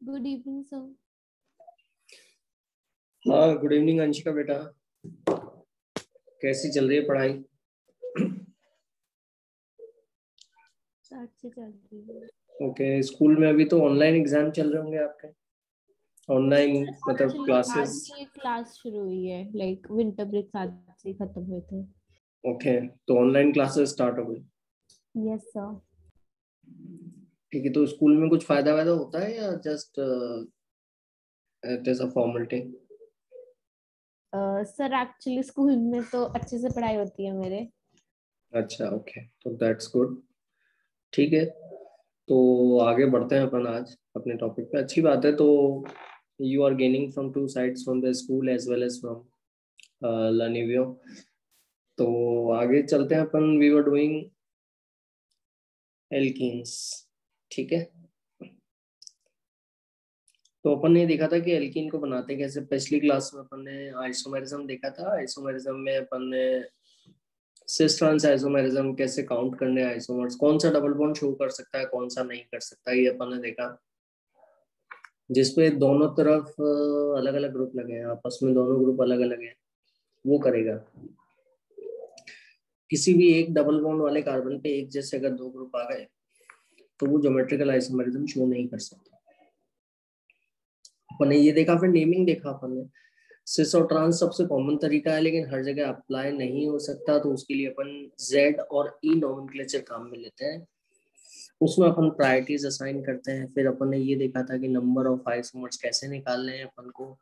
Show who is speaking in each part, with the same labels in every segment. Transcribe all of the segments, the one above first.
Speaker 1: Good evening sir.
Speaker 2: हाँ, good evening Anshika बेटा, कैसी चल रही है पढ़ाई?
Speaker 1: अच्छी चल रही है।
Speaker 2: ओके, स्कूल में अभी तो ऑनलाइन एग्जाम चल रहे होंगे आपके। ऑनलाइन मतलब
Speaker 1: एक्चुअली आज
Speaker 2: क्लासेस।
Speaker 1: से क्लास शुरू हुई है, लाइक विंटर ब्रेक आज से ही खत्म हुए थे।
Speaker 2: ओके, तो ऑनलाइन क्लासेस स्टार्ट हो गई।
Speaker 1: Yes sir.
Speaker 2: ठीक है, तो स्कूल में कुछ फायदा वायदा होता है या just it is a formality?
Speaker 1: Sir actually school में तो अच्छे से पढ़ाई होती है मेरे।
Speaker 2: अच्छा, ओके, तो दैट्स गुड। ठीक है, तो आगे बढ़ते हैं अपन आज अपने टॉपिक पे। अच्छी बात है। तो you are gaining from two sides, from the school as well as from learning. तो आगे चलते हैं अपन। वी वर डूइंग एल्कीन्स, ठीक है। तो अपन ने देखा था कि एल्कीन को बनाते कैसे। पिछली क्लास में अपन ने आइसोमेरिज्म देखा था। आइसोमेरिज्म में अपन ने सिस ट्रांस आइसोमेरिज्म कैसे काउंट करने आइसोमर्स, कौन सा डबल बॉन्ड शो कर सकता है, कौन सा नहीं कर सकता, ये अपन ने देखा। जिसपे दोनों तरफ अलग अलग ग्रुप लगे हैं, आपस में दोनों ग्रुप अलग अलग हैं, वो करेगा। किसी भी एक डबल बॉन्ड वाले कार्बन पे एक जैसे अगर दो ग्रुप आ गए तो वो ज्योमेट्रिकल आइसोमेरिज्म शो नहीं कर सकता। अपन ने ये देखा, फिर नेमिंग देखा अपन ने। सिस और ट्रांस सबसे कॉमन तरीका है, लेकिन हर जगह अप्लाई नहीं हो सकता, तो उसके लिए अपन जेड और ई नोमेनक्लेचर काम में लेते हैं। उसमें अपन प्रायोरिटीज असाइन करते हैं। फिर अपन ने ये देखा था कि नंबर ऑफ आइसोमर्स कैसे निकालने हैं अपन को।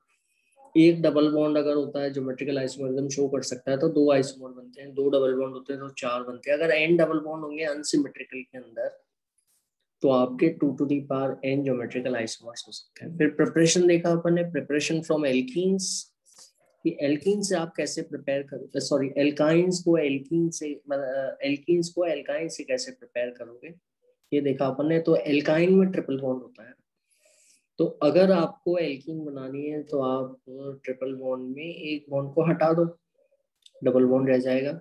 Speaker 2: एक डबल बॉन्ड अगर होता है ज्योमेट्रिकल आइसोमरिज्म शो कर सकता है तो दो आइसोमर बनते हैं, दो डबल बॉन्ड होते हैं तो चार बनते हैं। अगर एन डबल बॉन्ड होंगे अनसिमेट्रिकल के अंदर तो आपके 2 to the power n geometrical isomers हो सकते हैं। फिर प्रिपरेशन देखा अपन ने, प्रिपरेशन फ्रॉम एल्कीन्स, कि एल्कीन से आप कैसे प्रिपेयर करोगे, सॉरी एल्काइंस को एल्कीन से, एल्कीन्स को एल्काइन से कैसे प्रिपेयर करोगे, ये देखा अपन ने। तो एल्काइन में ट्रिपल बॉन्ड होता है, तो अगर आपको एल्कीन बनानी है तो आप ट्रिपल बॉन्ड में एक बॉन्ड को हटा दो, डबल बॉन्ड रह जाएगा।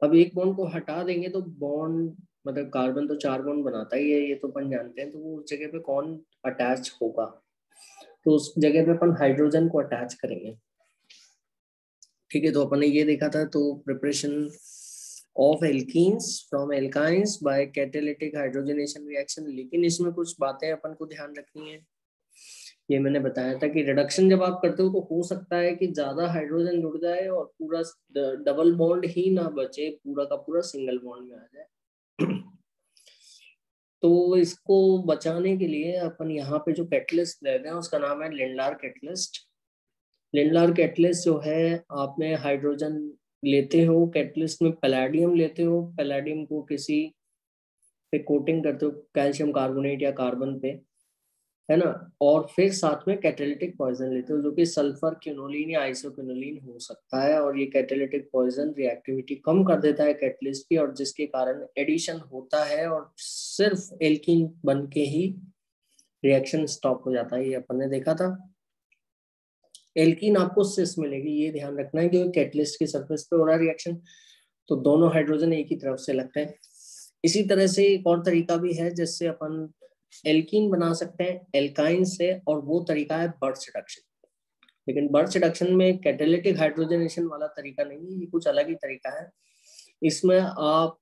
Speaker 2: अब एक बॉन्ड को हटा देंगे तो बॉन्ड, मतलब कार्बन तो चार बॉन्ड बनाता ही है, ये तो अपन जानते हैं। तो वो उस जगह पे कौन अटैच होगा, तो उस जगह पे अपन हाइड्रोजन को अटैच करेंगे। ठीक है, तो अपन ने ये देखा था। तो preparation of alkenes from alkynes by catalytic hydrogenation reaction, लेकिन इसमें कुछ बातें अपन को ध्यान रखनी है। ये मैंने बताया था कि रिडक्शन जब आप करते हो तो हो सकता है कि ज्यादा हाइड्रोजन जुड़ जाए और पूरा डबल बॉन्ड ही ना बचे, पूरा का पूरा सिंगल बॉन्ड में आ जाए। तो इसको बचाने के लिए अपन यहाँ पे जो कैटलिस्ट ले रहे हैं उसका नाम है लिंडार कैटलिस्ट। लिंडार कैटलिस्ट जो है, आपने हाइड्रोजन लेते हो, कैटलिस्ट में पैलेडियम लेते हो, पैलेडियम को किसी पे कोटिंग करते हो, कैल्शियम कार्बोनेट या कार्बन पे, है ना। और फिर साथ में कैटालिटिक पॉइजन लेते हो जो कि सल्फर क्विनोलिन या आइसोक्विनोलिन हो सकता है। और ये कैटालिटिक पॉइजन रिएक्टिविटी कम कर देता है कैटलिस्ट की, और जिसके कारण एडिशन होता है और सिर्फ एल्कीन बन के ही रिएक्शन स्टॉप हो जाता है। ये अपन ने देखा था। एल्कीन आपको सिस मिलेगी, ये ध्यान रखना है, क्योंकि कैटलिस्ट की सरफेस पे हो रहा है रिएक्शन, तो दोनों हाइड्रोजन एक ही तरफ से लगते हैं। इसी तरह से एक और तरीका भी है जिससे अपन एल्कीन बना सकते हैं एल्काइन से, और वो तरीका है बर्च रिडक्शन। लेकिन बर्च रिडक्शन में कैटालिटिक हाइड्रोजनेशन वाला तरीका नहीं है, ये कुछ अलग ही तरीका है। इसमें आप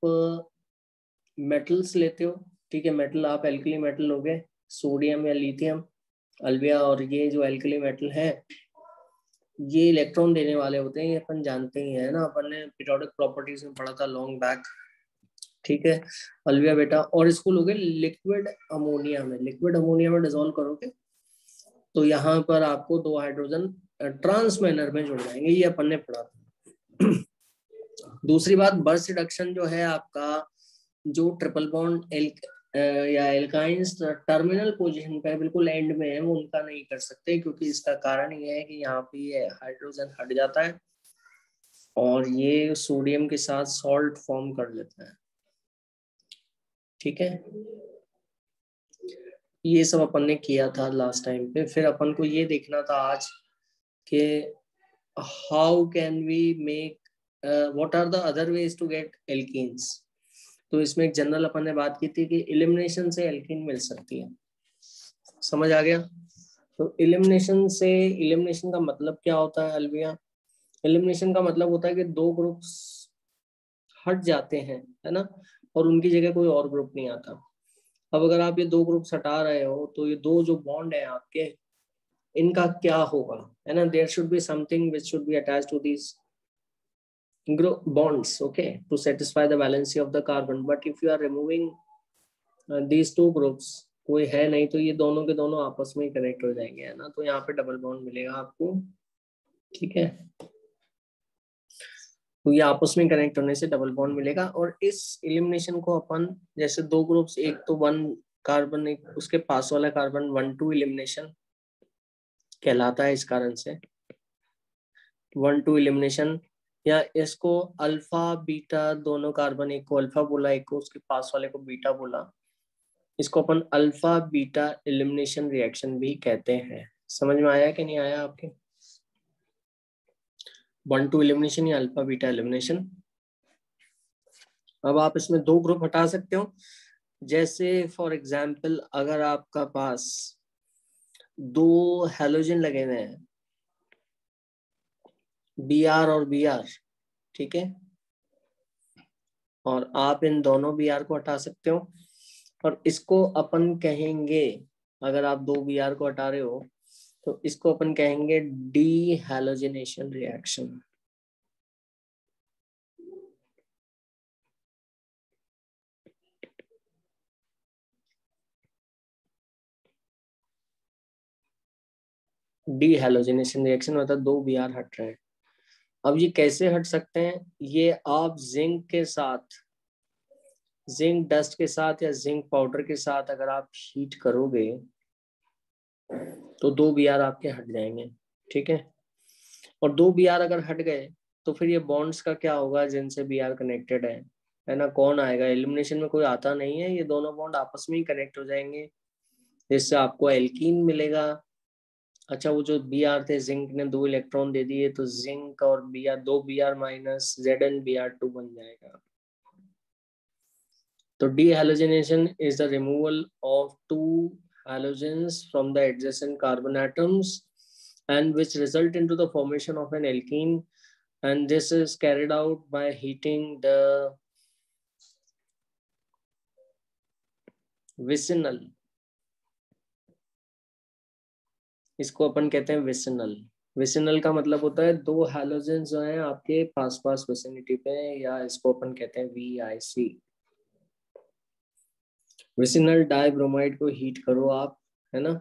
Speaker 2: मेटल्स लेते हो, ठीक है, मेटल आप एल्कली मेटल लोगे, सोडियम या लिथियम, अल्बिया, और ये जो एल्कली मेटल है ये इलेक्ट्रॉन देने वाले होते हैं, ये अपन जानते ही है ना, अपन ने पीरियोडिक प्रॉपर्टीज में पढ़ा था लॉन्ग बैक। ठीक है, अलविया बेटा, और इसको लोगे लिक्विड अमोनिया में, लिक्विड अमोनिया में डिसॉल्व करोगे तो यहाँ पर आपको दो हाइड्रोजन ट्रांस मैनर में जुड़ जाएंगे, ये अपन ने पढ़ा था। दूसरी बात, बर्स्ट रिडक्शन जो है आपका, जो ट्रिपल बॉन्ड या एल्काइंस टर्मिनल पोजीशन पे बिल्कुल एंड में है, वो उनका नहीं कर सकते, क्योंकि इसका कारण ये है कि यहाँ पे ये हाइड्रोजन हट जाता है और ये सोडियम के साथ सॉल्ट फॉर्म कर लेता है। ठीक है, ये सब अपन ने किया था लास्ट टाइम पे। फिर अपन को ये देखना था आज कि how can we make, what are the other ways to get alkenes. तो इसमें एक जनरल अपन ने बात की थी कि एलिमिनेशन से एल्कीन मिल सकती है। समझ आ गया? तो इलिमिनेशन का मतलब क्या होता है अलविया? एलिमिनेशन का मतलब होता है कि दो ग्रुप्स हट जाते हैं, है ना, और उनकी जगह कोई और ग्रुप नहीं आता। अब अगर आप ये दो ग्रुप्स हटा रहे हो तो ये दो जो बॉन्ड है आपके, इनका क्या होगा, है ना? There should be something which should be attached to these group bonds, okay, to satisfy the valency of the carbon. But if you are removing these two groups, कोई है नहीं, तो ये दोनों के दोनों आपस में ही कनेक्ट हो जाएंगे, है ना, तो यहाँ पे डबल बॉन्ड मिलेगा आपको, ठीक है। तो ये आपस में कनेक्ट होने से डबल बॉन्ड मिलेगा। और इस एलिमिनेशन को अपन, जैसे दो ग्रुप्स, एक तो वन कार्बन, एक उसके पास वाला कार्बन, 1-2 एलिमिनेशन कहलाता है इस कारण से, 1-2 एलिमिनेशन। या इसको अल्फा बीटा दोनों कार्बन, एक को अल्फा बोला, एक को उसके पास वाले को बीटा बोला, इसको अपन अल्फा बीटा एलिमिनेशन रिएक्शन भी कहते हैं। समझ में आया कि नहीं आया आपके? 1-2 एलिमिनेशन या अल्फा बीटा एलिमिनेशन। अब आप इसमें दो ग्रुप हटा सकते हो। जैसे फॉर एग्जाम्पल अगर आपका पास दो हैलोजन लगे हुए हैं, Br और Br, ठीक है, और आप इन दोनों Br को हटा सकते हो, और इसको अपन कहेंगे, अगर आप दो Br को हटा रहे हो तो इसको अपन कहेंगे D halogenation reaction. D halogenation reaction मतलब दो Br हट रहे हैं। अब ये कैसे हट सकते हैं? ये आप जिंक के साथ, जिंक डस्ट के साथ या जिंक पाउडर के साथ अगर आप हीट करोगे तो दो Br आपके हट जाएंगे, ठीक है। और दो Br अगर हट गए तो फिर ये बॉन्ड्स का क्या होगा जिनसे Br कनेक्टेड है ना, कौन आएगा? एलिमिनेशन में कोई आता नहीं है, ये दोनों बॉन्ड आपस में ही कनेक्ट हो जाएंगे, जिससे आपको एल्कीन मिलेगा। अच्छा, वो जो Br थे, जिंक ने 2 इलेक्ट्रॉन दे दिए, तो जिंक और Br, दो Br माइनस ZnBr2 बन जाएगा। तो dehalogenation is the removal of two halogens from the adjacent carbon atoms and which result into the formation of an alkene, and this is carried out by heating the vicinal, इसको अपन कहते हैं vicinal. Vicinal का मतलब होता है दो halogens जो हैं आपके पास पास विसिनिटी पे, या इसको अपन कहते हैं VIC। विसिनल डाइब्रोमाइड को हीट करो आप, है ना,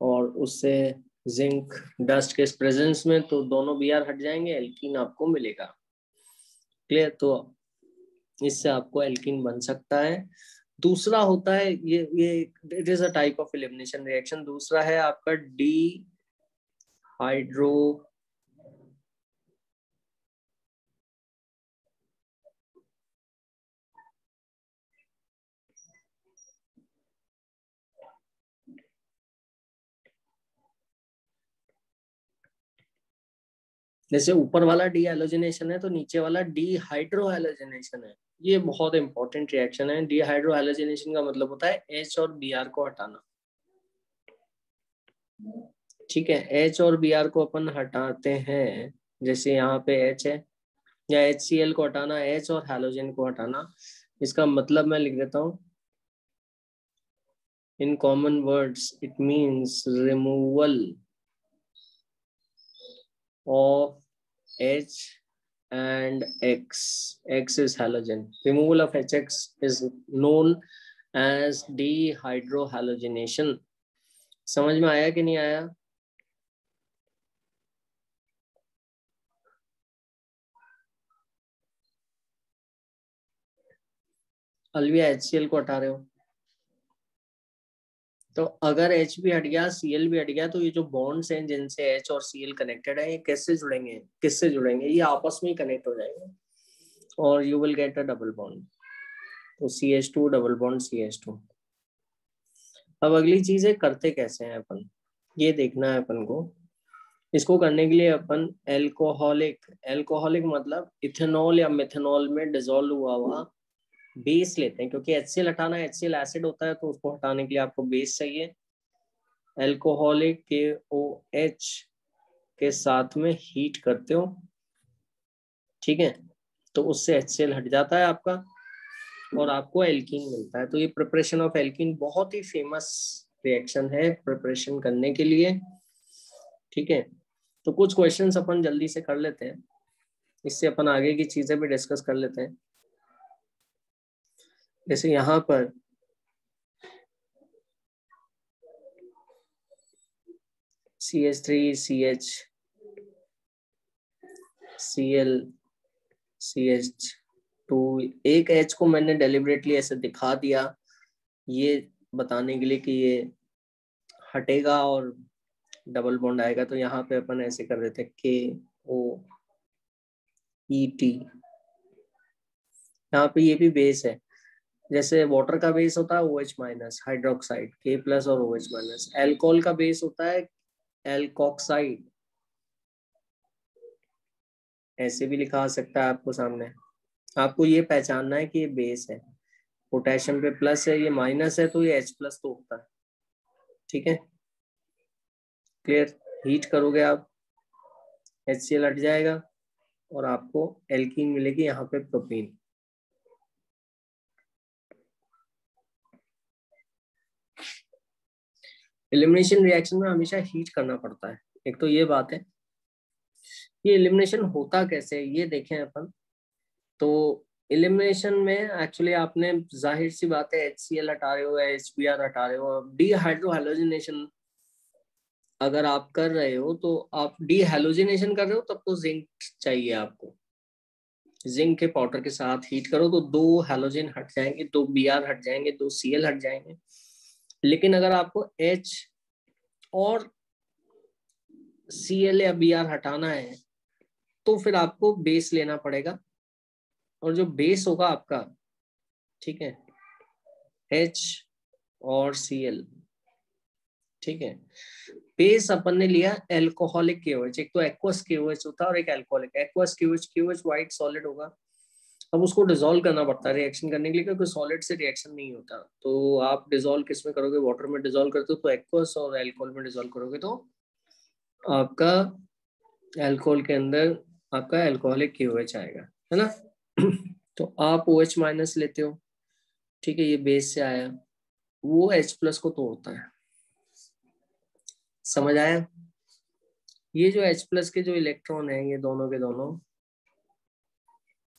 Speaker 2: और उससे जिंक डस्ट के प्रेजेंस में, तो दोनों Br हट जाएंगे, एल्कीन आपको मिलेगा। क्लियर? तो इससे आपको एल्कीन बन सकता है। दूसरा होता है ये it is a type of elimination reaction. दूसरा है आपका डी हाइड्रो जैसे ऊपर वाला डी हैलोजिनेशन है तो नीचे वाला डी हाइड्रो हैलोजिनेशन है। ये बहुत इंपॉर्टेंट रिएक्शन है। डी हाइड्रो हैलोजिनेशन का मतलब होता है H और Br को हटाना, ठीक है। H और Br को अपन हटाते हैं, जैसे यहाँ पे H है, या HCl को हटाना, H और हैलोजन को हटाना। इसका मतलब मैं लिख देता हूँ in common words, it means removal of H and X. X is halogen. Removal of HX is known as dehydrohalogenation. समझ में आया कि नहीं आया? अलविया HCl को हटा रहे हो, तो अगर H भी हट गया, Cl भी हट गया, तो ये जो बॉन्ड्स हैं जिनसे H और Cl कनेक्टेड है, ये कैसे जुड़ेंगे? किससे जुड़ेंगे? ये आपस में ही कनेक्ट हो जाएंगे और you will get a double bond. तो CH2 डबल बॉन्ड CH2। अब अगली चीज है, करते कैसे हैं अपन, ये देखना है अपन को। इसको करने के लिए अपन एल्कोहलिक मतलब इथेनॉल या मिथेनॉल में डिजोल्व हुआ हुआ बेस लेते हैं, क्योंकि HCl हटाना, HCl एसिड होता है, तो उसको हटाने के लिए आपको बेस चाहिए। एल्कोहलिक KOH के साथ में हीट करते हो, ठीक है, तो उससे HCl हट जाता है आपका और आपको एल्कीन मिलता है। तो ये प्रिपरेशन ऑफ एल्कीन बहुत ही फेमस रिएक्शन है प्रिपरेशन करने के लिए, ठीक है। तो कुछ क्वेश्चंस अपन जल्दी से कर लेते हैं, इससे अपन आगे की चीजें भी डिस्कस कर लेते हैं। जैसे यहाँ पर CH3 CH Cl CH2, एक H को मैंने डेलिबरेटली ऐसे दिखा दिया ये बताने के लिए कि ये हटेगा और डबल बॉन्ड आएगा। तो यहाँ पे अपन ऐसे कर देते हैं KOET। यहाँ पे ये भी बेस है, जैसे वाटर का बेस होता है OH minus hydroxide, K plus और OH माइनस। एल्कोहल का बेस होता है एल्कोक्साइड, ऐसे भी लिखा आ सकता है आपको सामने। आपको ये पहचानना है कि ये बेस है, पोटेशियम पे प्लस है, ये माइनस है तो ये H प्लस तो होता है, ठीक है, क्लियर। हीट करोगे आप, HCl हट जाएगा और आपको एल्कीन मिलेगी, यहाँ पे प्रोपीन। एलिमिनेशन रिएक्शन में हमेशा हीट करना पड़ता है, एक तो ये बात है। ये एलिमिनेशन होता कैसे ये देखें अपन। तो एलिमिनेशन में एक्चुअली आपने जाहिर सी बात है HCl हटा रहे हो, HBr हटा रहे हो। डीहाइड्रोहैलोजिनेशन अगर आप कर रहे हो, तो आप डीहाइलोजिनेशन कर रहे हो तब तो जिंक चाहिए आपको। जिंक के पाउडर के साथ हीट करो तो 2 हैलोजन हट जाएंगे, 2 Br हट जाएंगे, 2 Cl हट जाएंगे। लेकिन अगर आपको H और Cl या Br हटाना है तो फिर आपको बेस लेना पड़ेगा, और जो बेस होगा आपका, ठीक है, H और Cl, ठीक है। बेस अपन ने लिया एल्कोहलिक KOH, एक तो एक्वस KOH होता है और एक alcoholic. Aqueous KOH white solid होगा, अब उसको डिसॉल्व करना पड़ता है रिएक्शन करने के लिए, क्योंकि सॉलिड से रिएक्शन नहीं होता। तो आप डिसॉल्व किस में करोगे, वाटर में डिसॉल्व करते हो तो एक्वस, और एल्कोहल में डिसॉल्व करोगे तो आपका एल्कोहल के अंदर आपका एल्कोहलिक KOH आएगा, है ना। तो आप OH माइनस लेते हो, ठीक है, ये बेस से आया, वो H प्लस को तोड़ता है, समझ आया। ये जो H प्लस के जो इलेक्ट्रॉन है, ये दोनों के दोनों,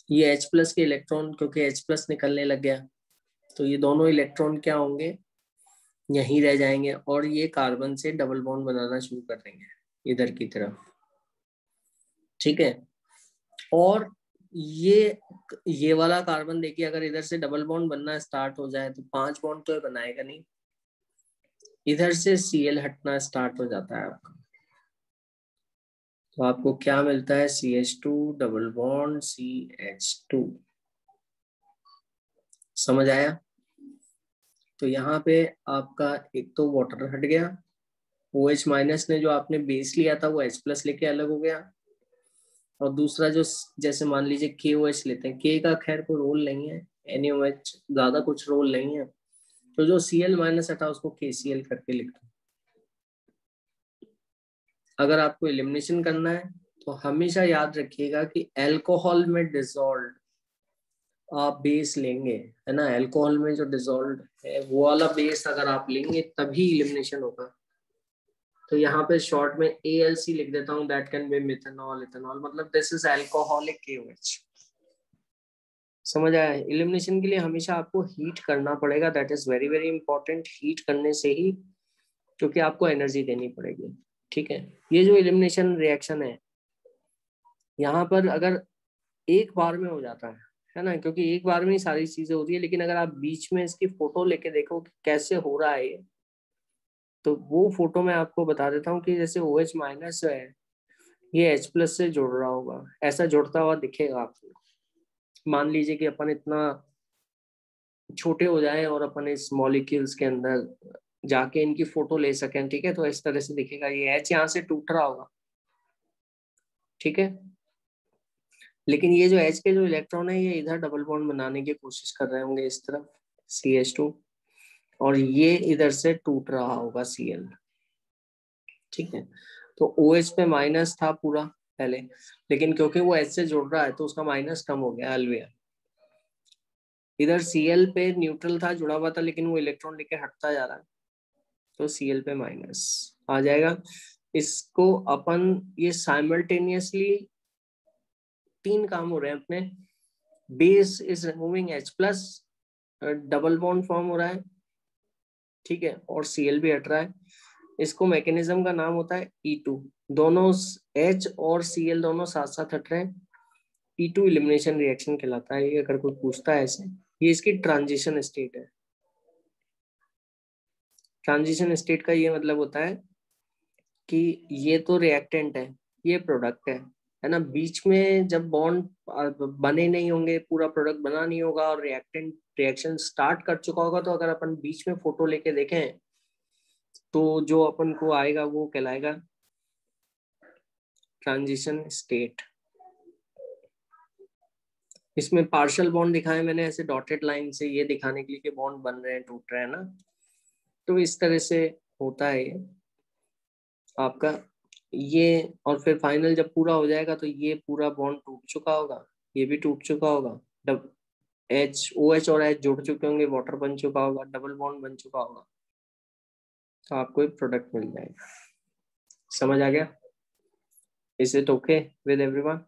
Speaker 2: ये H प्लस के इलेक्ट्रॉन, क्योंकि H प्लस निकलने लग गया तो ये दोनों इलेक्ट्रॉन क्या होंगे, यहीं रह जाएंगे और ये कार्बन से डबल बॉन्ड बनाना शुरू कर देंगे इधर की तरफ, ठीक है। और ये वाला कार्बन देखिए, अगर इधर से डबल बॉन्ड बनना स्टार्ट हो जाए तो 5 बॉन्ड तो ये बनाएगा नहीं, इधर से Cl हटना स्टार्ट हो जाता है आपका। तो आपको क्या मिलता है, CH2 डबल बॉन्ड CH2, समझ आया। तो यहाँ पे आपका एक तो वाटर हट गया, OH माइनस ने जो आपने बेस लिया था वो H प्लस लेके अलग हो गया, और दूसरा जो जैसे मान लीजिए KOH लेते हैं, K का खैर कोई रोल नहीं है, NaOH ज्यादा कुछ रोल नहीं है, तो जो Cl माइनस हटा उसको KCl करके लिख दो। अगर आपको एलिमिनेशन करना है तो हमेशा याद रखिएगा कि अल्कोहल में डिसॉल्व आप बेस लेंगे, है ना। अल्कोहल में जो डिसॉल्व है वो वाला बेस अगर आप लेंगे तभी एलिमिनेशन होगा। तो यहाँ पे शॉर्ट में ALC लिख देता हूँ, that can be methanol, ethanol, मतलब दिस इज अल्कोहलिक KOH, समझ आया। एलिमिनेशन के लिए हमेशा आपको हीट करना पड़ेगा, that is very very important. Heat करने से ही, क्योंकि आपको एनर्जी देनी पड़ेगी, ठीक है। ये जो एलिमिनेशन रिएक्शन है, यहाँ पर अगर एक बार में हो जाता है ना, क्योंकि एक बार में ही सारी चीजें होती है, लेकिन अगर आप बीच में इसकी फोटो लेके देखो कि कैसे हो रहा है ये, तो वो फोटो मैं आपको बता देता हूँ कि जैसे OH माइनस है ये H प्लस से जुड़ रहा होगा, ऐसा जुड़ता हुआ दिखेगा आपको। मान लीजिए कि अपन इतना छोटे हो जाए और अपन इस मॉलिक्यूल्स के अंदर जाके इनकी फोटो ले सकें, ठीक है, तो इस तरह से दिखेगा, ये H यहाँ से टूट रहा होगा, ठीक है। लेकिन ये जो H के जो इलेक्ट्रॉन है ये इधर डबल बॉन्ड बनाने की कोशिश कर रहे होंगे इस तरफ CH2, और ये इधर से टूट रहा होगा Cl, ठीक है। तो OH पे माइनस था पूरा पहले, लेकिन क्योंकि वो H से जुड़ रहा है तो उसका माइनस कम हो गया अल्वेयर। इधर Cl पे न्यूट्रल था, जुड़ा हुआ था, लेकिन वो इलेक्ट्रॉन लेके हटता जा रहा है, तो Cl पे माइनस आ जाएगा। इसको अपन ये साइमल्टेनियसली तीन काम हो रहे हैं अपने। Base is removing H+, double bond form हो रहा है, ठीक है, और Cl भी हट रहा है। इसको मैकेनिज्म का नाम होता है E2। दोनों H और Cl दोनों साथ साथ हट रहे हैं, E2 इलिमिनेशन रिएक्शन कहलाता है। ये अगर कोई पूछता है ऐसे, ये इसकी ट्रांजिशन स्टेट है। ट्रांजिशन स्टेट का ये मतलब होता है कि ये तो रिएक्टेंट है, ये प्रोडक्ट है ना। बीच में जब बॉन्ड बने नहीं होंगे, पूरा प्रोडक्ट बना नहीं होगा और रिएक्टेंट रिएक्शन स्टार्ट कर चुका होगा, तो अगर अपन बीच में फोटो लेके देखें तो जो अपन को आएगा वो कहलाएगा ट्रांजिशन स्टेट। इसमें पार्शियल बॉन्ड दिखाए मैंने ऐसे डॉटेड लाइन से, ये दिखाने के लिए कि बॉन्ड बन रहे हैं, टूट रहे हैं ना। तो इस तरह से होता है ये आपका ये। और फिर फाइनल जब पूरा हो जाएगा तो ये पूरा बॉन्ड टूट चुका होगा, ये भी टूट चुका होगा, OH और H जुड़ चुके होंगे, वाटर बन चुका होगा, डबल बॉन्ड बन चुका होगा, तो आपको एक प्रोडक्ट मिल जाएगा। समझ आ गया? Is it okay with everyone?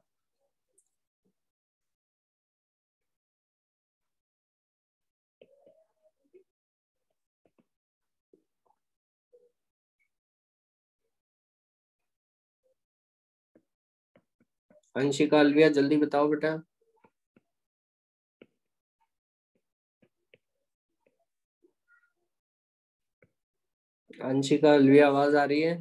Speaker 2: Anshika, Alvia, जल्दी बताओ बेटा। अंशिका, अलविया, आवाज आ रही है?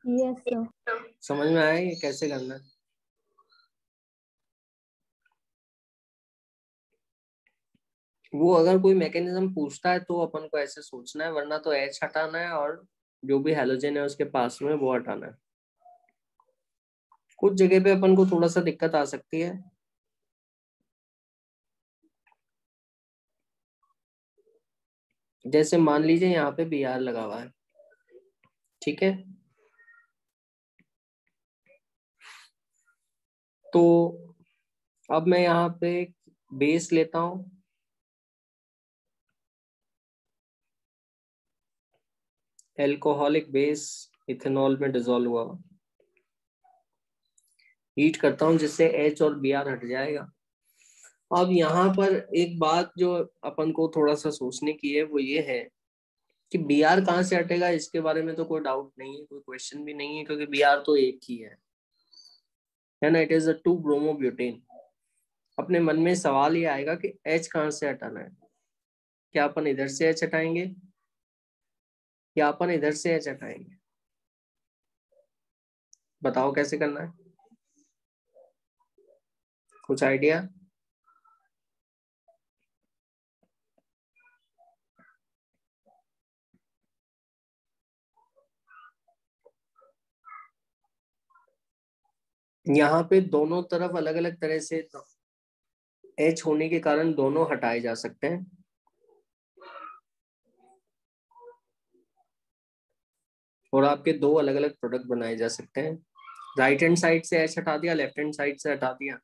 Speaker 1: Yes sir.
Speaker 2: समझ में आया ये कैसे करना है? वो अगर कोई मैकेनिज्म पूछता है तो अपन को ऐसे सोचना है, वरना तो H हटाना है और जो भी हैलोजन है उसके पास में वो हटाना है। कुछ जगह पे अपन को थोड़ा सा दिक्कत आ सकती है। जैसे मान लीजिए यहाँ पे Br लगा हुआ है, ठीक है, तो अब मैं यहाँ पे बेस लेता हूँ, एल्कोहलिक बेस, इथेनॉल में डिजोल्व हुआ, हीट करता हूँ जिससे H और Br हट जाएगा। अब यहाँ पर एक बात जो अपन को थोड़ा सा सोचने की है वो ये है कि Br कहाँ से हटेगा। इसके बारे में तो कोई डाउट नहीं है, कोई क्वेश्चन भी नहीं है, क्योंकि Br तो एक ही है ना। It is a two bromobutane. अपने मन में सवाल ये आएगा कि H कहाँ से हटाना है। क्या अपन इधर से H हटाएंगे या अपन इधर से H हटाएंगे? बताओ कैसे करना है, कुछ आइडिया? यहाँ पे दोनों तरफ अलग अलग तरह से H होने के कारण दोनों हटाए जा सकते हैं, और आपके दो अलग अलग प्रोडक्ट बनाए जा सकते हैं। राइट हैंड साइड से H हटा दिया, लेफ्ट हैंड साइड से हटा दिया।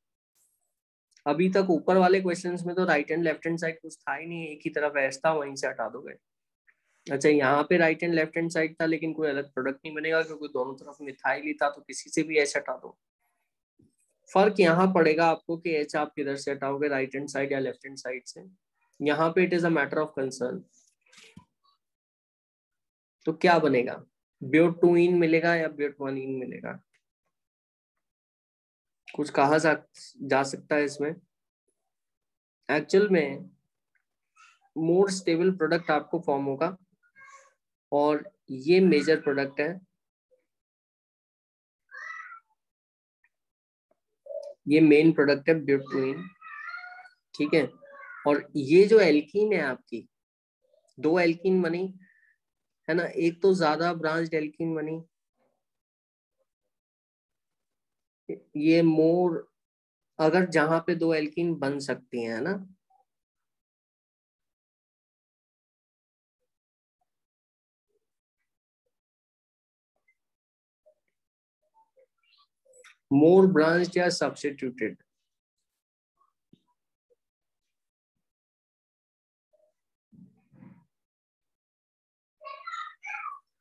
Speaker 2: अभी तक ऊपर वाले क्वेश्चंस में तो right hand left hand side कुछ था ही नहीं, एक ही तरफ H था, वहीं से हटा दोगे। अच्छा, यहाँ पे right hand left hand side था, लेकिन कोई अलग प्रोडक्ट नहीं बनेगा क्योंकि दोनों तरफ मिथाइल ही था, तो किसी से भी H हटा दो। फर्क यहाँ पड़ेगा आपको कि H आप किधर से हटाओगे, राइट हैंड साइड या लेफ्ट हैंड साइड से। यहाँ पे it is a matter of concern. तो क्या बनेगा, ब्यूटोइन मिलेगा या ब्यूटवानीन मिलेगा? कुछ कहा जा सकता है इसमें? एक्चुअल में मोर स्टेबल प्रोडक्ट आपको फॉर्म होगा, और ये मेजर प्रोडक्ट है, ये मेन प्रोडक्ट है ब्यूटोइन, ठीक है। और ये जो एल्कीन है आपकी, दो एल्कीन बनी है ना, एक तो ज्यादा ब्रांच एल्कीन बनी, ये मोर, अगर जहां पे दो एल्कीन बन सकती हैं, है ना, मोर ब्रांच या सब्स्टिट्यूटेड?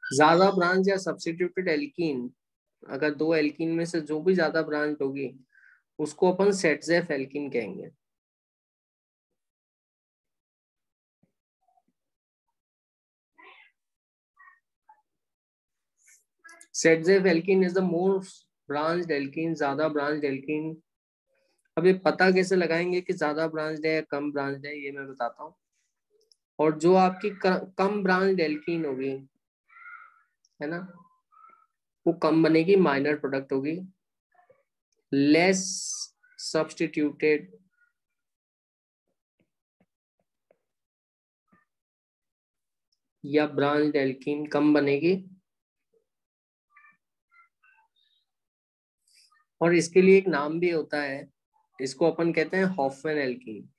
Speaker 2: ज्यादा ब्रांच या सब्स्टिट्यूटेड एल्कीन, अगर दो एल्कीन में से जो भी ज्यादा ब्रांच होगी उसको अपन सेटजेफ एल्कीन कहेंगे। सेटजेफ alkene is the most branched alkene, ज्यादा ब्रांच्ड एल्कीन। अब ये पता कैसे लगाएंगे कि ज्यादा ब्रांच्ड है या कम ब्रांच्ड है, ये मैं बताता हूँ। और जो आपकी कम ब्रांच्ड एल्कीन होगी, है ना, वो कम बनेगी, माइनर प्रोडक्ट होगी। लेस सब्स्टिट्यूटेड या ब्रांच्ड एल्कीन कम बनेगी। और इसके लिए एक नाम भी होता है, इसको अपन कहते हैं Hofmann alkene.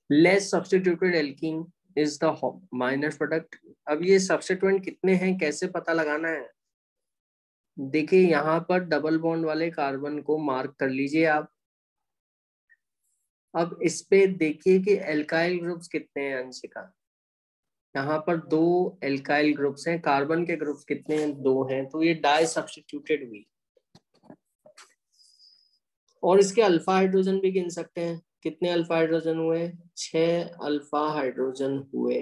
Speaker 2: Less substituted alkene is the minor product. अब ये सब्स्टिट्यूएंट कितने हैं कैसे पता लगाना है? देखिए यहाँ पर डबल बॉन्ड वाले कार्बन को मार्क कर लीजिए आप। अब इस पे देखिए कि एल्काइल ग्रुप्स कितने हैं अंशिका। यहाँ पर दो एल्काइल ग्रुप्स हैं, कार्बन के ग्रुप्स कितने हैं? दो हैं, तो ये डाई सब्स्टिट्यूटेड हुई। और इसके अल्फा हाइड्रोजन भी गिन सकते हैं। कितने अल्फा हाइड्रोजन हुए? 6 अल्फा हाइड्रोजन हुए,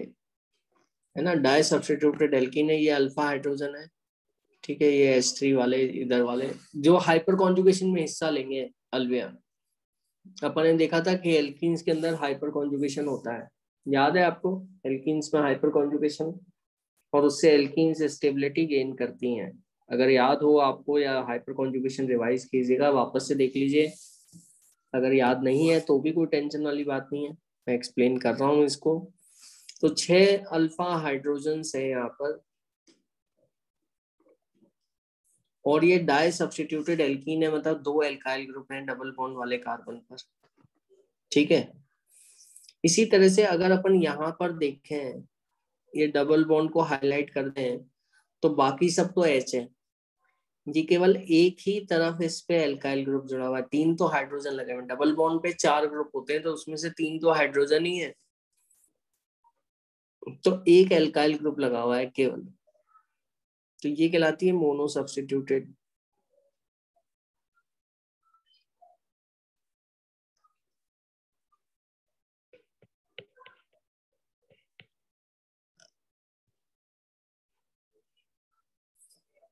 Speaker 2: है ना। डाई सब्स्टिट्यूटेड एल्कीन है, ये अल्फा हाइड्रोजन है, ठीक है। ये H3 वाले इधर वाले जो हाइपर कॉन्जुगेशन में हिस्सा लेंगे अलविया। अपन ने देखा था कि एल्कीन्स के अंदर हाइपर कॉन्जुगेशन होता है, याद है आपको? एल्कीन्स में हाइपर कॉन्जुगेशन, और उससे एल्कीन्स स्टेबिलिटी गेन करती हैं। अगर याद हो आपको, या हाइपर कॉन्जुगेशन रिवाइज कीजिएगा, वापस से देख लीजिए। अगर याद नहीं है तो भी कोई टेंशन वाली बात नहीं है, मैं एक्सप्लेन कर रहा हूँ इसको। तो 6 अल्फा हाइड्रोजन है यहाँ पर, और ये डाई सब्स्टिट्यूटेड एल्कीन है, मतलब दो एल्काइल ग्रुप हैं डबल बॉन्ड वाले कार्बन पर, ठीक है। इसी तरह से अगर अपन यहाँ पर देखें, ये डबल बॉन्ड को हाईलाइट कर दें, तो बाकी सब तो H है, ये केवल एक ही तरफ इस पे एल्काइल ग्रुप जुड़ा हुआ है। 3 तो हाइड्रोजन लगे हुए हैं, डबल बॉन्ड पे 4 ग्रुप होते हैं, तो उसमें से 3 तो हाइड्रोजन ही है, तो एक एल्काइल ग्रुप लगा हुआ है केवल, तो ये कहलाती है mono substituted.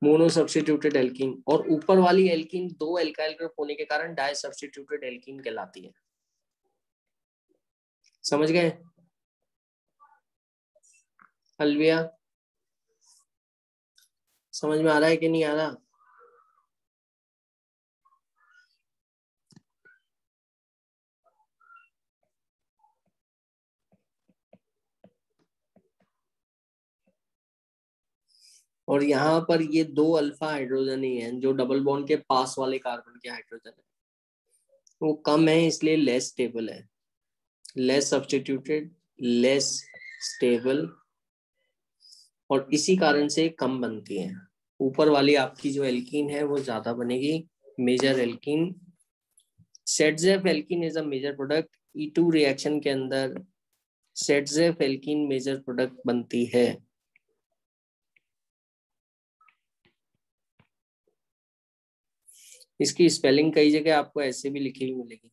Speaker 2: Mono substituted alkene. और ऊपर वाली एल्कीन दो एल्काइल ग्रुप होने के कारण डाई सब्स्टिट्यूटेड एल्कीन कहलाती है। समझ गए अलविया? समझ में आ रहा है कि नहीं आ रहा? और यहाँ पर ये 2 अल्फा हाइड्रोजन ही हैं जो डबल बॉन्ड के पास वाले कार्बन के हाइड्रोजन है, वो कम है इसलिए लेस स्टेबल है। लेस सब्स्टिट्यूटेड, लेस स्टेबल, और इसी कारण से कम बनती है। ऊपर वाली आपकी जो एल्कीन है वो ज्यादा बनेगी, major alkene. Saytzeff alkene is a major product. E2 reaction के अंदर सेटजेफ एल्कीन मेजर प्रोडक्ट बनती है। इसकी स्पेलिंग कई जगह आपको ऐसे भी लिखी हुई मिलेगी,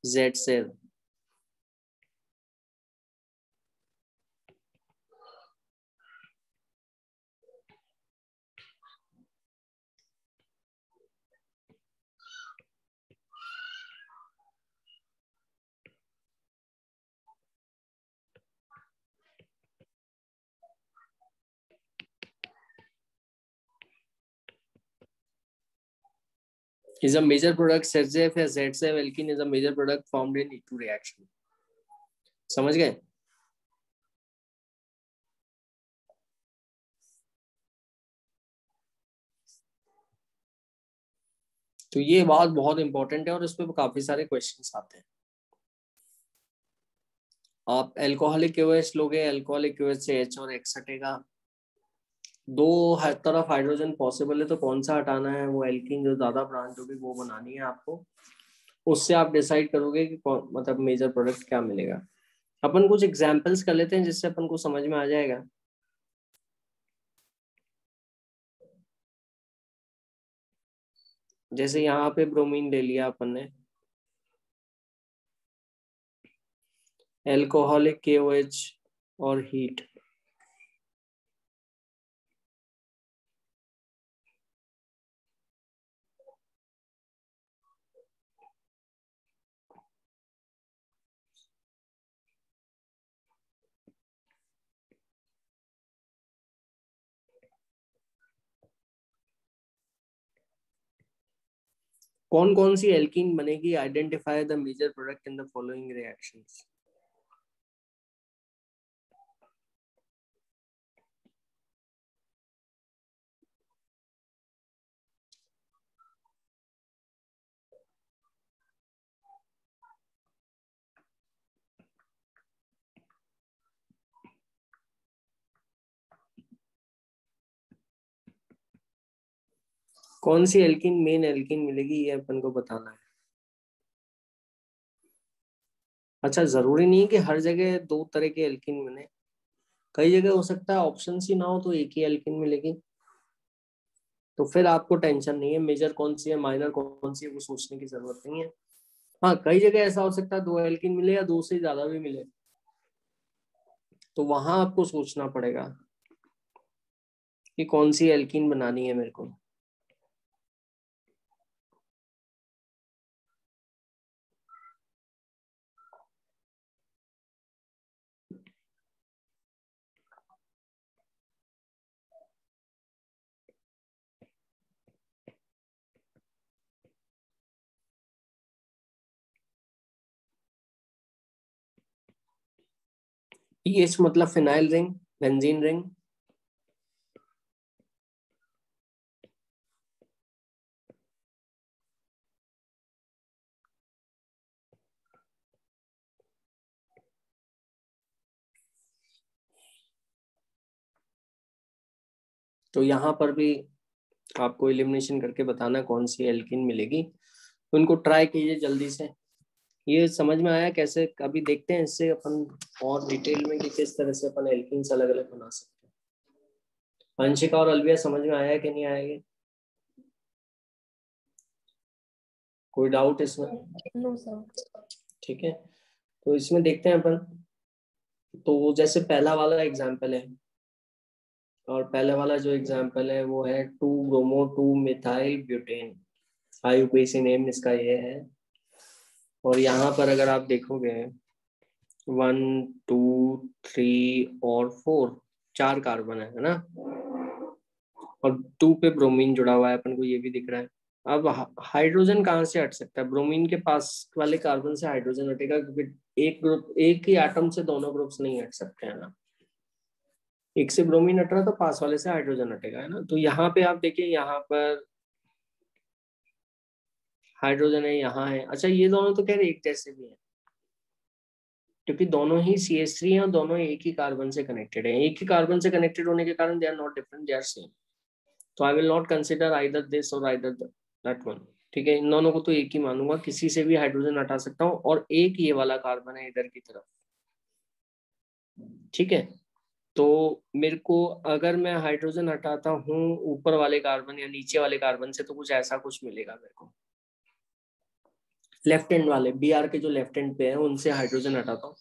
Speaker 2: जेड से। is a major product, ZF या ZF alkene is a major product formed in E2 reaction। समझ गए? तो ये बात बहुत इंपॉर्टेंट है और इस पे काफी सारे क्वेश्चंस आते हैं। आप एल्कोहलिक KOH लोगे, एल्कोहलिक KOH से H और X हटेगा। दो हर तरफ हाइड्रोजन पॉसिबल है, तो कौन सा हटाना है, वो एल्कीन जो ज्यादा ब्रांच होगी वो बनानी है आपको। उससे आप डिसाइड करोगे कि मतलब मेजर प्रोडक्ट क्या मिलेगा। अपन कुछ एग्जांपल्स कर लेते हैं जिससे अपन को समझ में आ जाएगा। जैसे यहाँ पे ब्रोमीन ले लिया अपन ने, एल्कोहलिक KOH और हीट। कौन कौन सी एल्कीन बनेगी, identify the major product in the following reactions. कौन सी एल्कीन मेन एल्कीन मिलेगी, ये अपन को बताना है। अच्छा, जरूरी नहीं है कि हर जगह दो तरह के एल्कीन मिले, कई जगह हो सकता है ऑप्शन ही ना हो तो एक ही एल्कीन मिलेगी। तो फिर आपको टेंशन नहीं है, मेजर कौन सी है माइनर कौन सी है वो सोचने की जरूरत नहीं है। हाँ, कई जगह ऐसा हो सकता है दो एल्कीन मिले या दो से ज्यादा भी मिले, तो वहां आपको सोचना पड़ेगा कि कौन सी एल्कीन बनानी है मेरे को। पीएच मतलब फिनाइल रिंग, बेंजीन रिंग। तो यहाँ पर भी आपको एलिमिनेशन करके बताना कौन सी एल्कीन मिलेगी। उनको ट्राई कीजिए जल्दी से। ये समझ में आया कैसे, अभी देखते हैं इससे अपन और डिटेल में कि किस तरह से अपन एल्कीन्स अलग अलग बना सकते हैं। अंशिका और अलविया समझ में आया कि नहीं आएगा, कोई डाउट इसमें?
Speaker 1: No sir.
Speaker 2: ठीक है, तो इसमें देखते हैं अपन। तो जैसे पहला वाला एग्जाम्पल है, और पहले वाला जो एग्जाम्पल है वो है 2-bromo-2-methyl ब्यूटेन। IUPAC नेम इसका ये है। और यहाँ पर अगर आप देखोगे 1, 2, 3 और 4, 4 कार्बन है ना, और 2 पे ब्रोमीन जुड़ा हुआ है, अपन को ये भी दिख रहा है। अब हाइड्रोजन कहाँ से हट सकता है, ब्रोमीन के पास वाले कार्बन से हाइड्रोजन हटेगा, क्योंकि एक ग्रुप, एक ही एटम से दोनों ग्रुप्स नहीं हट सकते हैं ना। एक से ब्रोमीन हट रहा तो पास वाले से हाइड्रोजन हटेगा, है ना। तो यहाँ पे आप देखिए, यहाँ पर हाइड्रोजन है, यहाँ है। अच्छा, ये दोनों तो कह रहे एक जैसे भी है, क्योंकि दोनों ही CH3 हैं और दोनों एक ही कार्बन से कनेक्टेड है। एक ही कार्बन से कनेक्टेड होने के कारण they are not different, they are same. तो I will not consider either this or either that one. ठीक है, इन दोनों को तो एक ही मानूंगा, किसी से भी हाइड्रोजन हटा सकता हूँ, और एक ये वाला कार्बन है इधर की तरफ। ठीक है, तो मेरे को अगर मैं हाइड्रोजन हटाता हूँ ऊपर वाले कार्बन या नीचे वाले कार्बन से, तो कुछ ऐसा कुछ मिलेगा मेरे को। लेफ्ट हैंड वाले Br के जो लेफ्ट हैंड पे है उनसे हाइड्रोजन हटाता हूँ,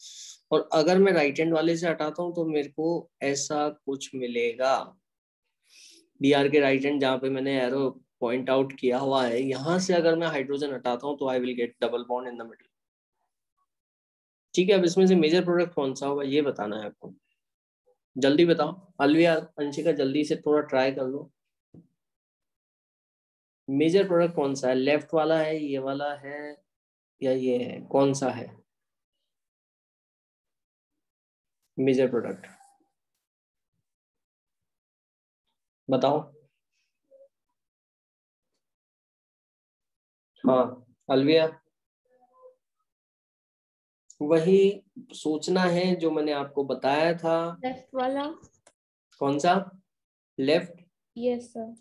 Speaker 2: और अगर मैं राइट हैंड वाले से हटाता हूँ तो मेरे को ऐसा कुछ मिलेगा। Br के राइट हैंड जहाँ पे मैंने एरो पॉइंट आउट किया हुआ है, यहाँ से अगर मैं हाइड्रोजन हटाता हूँ तो I will get double bond in the middle. ठीक है, अब इसमें से मेजर प्रोडक्ट कौन सा होगा ये बताना है आपको। जल्दी बताओ, अलविया अंशिका जल्दी से थोड़ा ट्राई कर लो। मेजर प्रोडक्ट कौन सा है, लेफ्ट वाला है, ये वाला है, या ये है, कौन सा है मेजर प्रोडक्ट, बताओ। हाँ अलविया, वही सोचना है जो मैंने आपको बताया था।
Speaker 1: लेफ्ट वाला।
Speaker 2: कौन सा? लेफ्ट?
Speaker 1: Yes sir.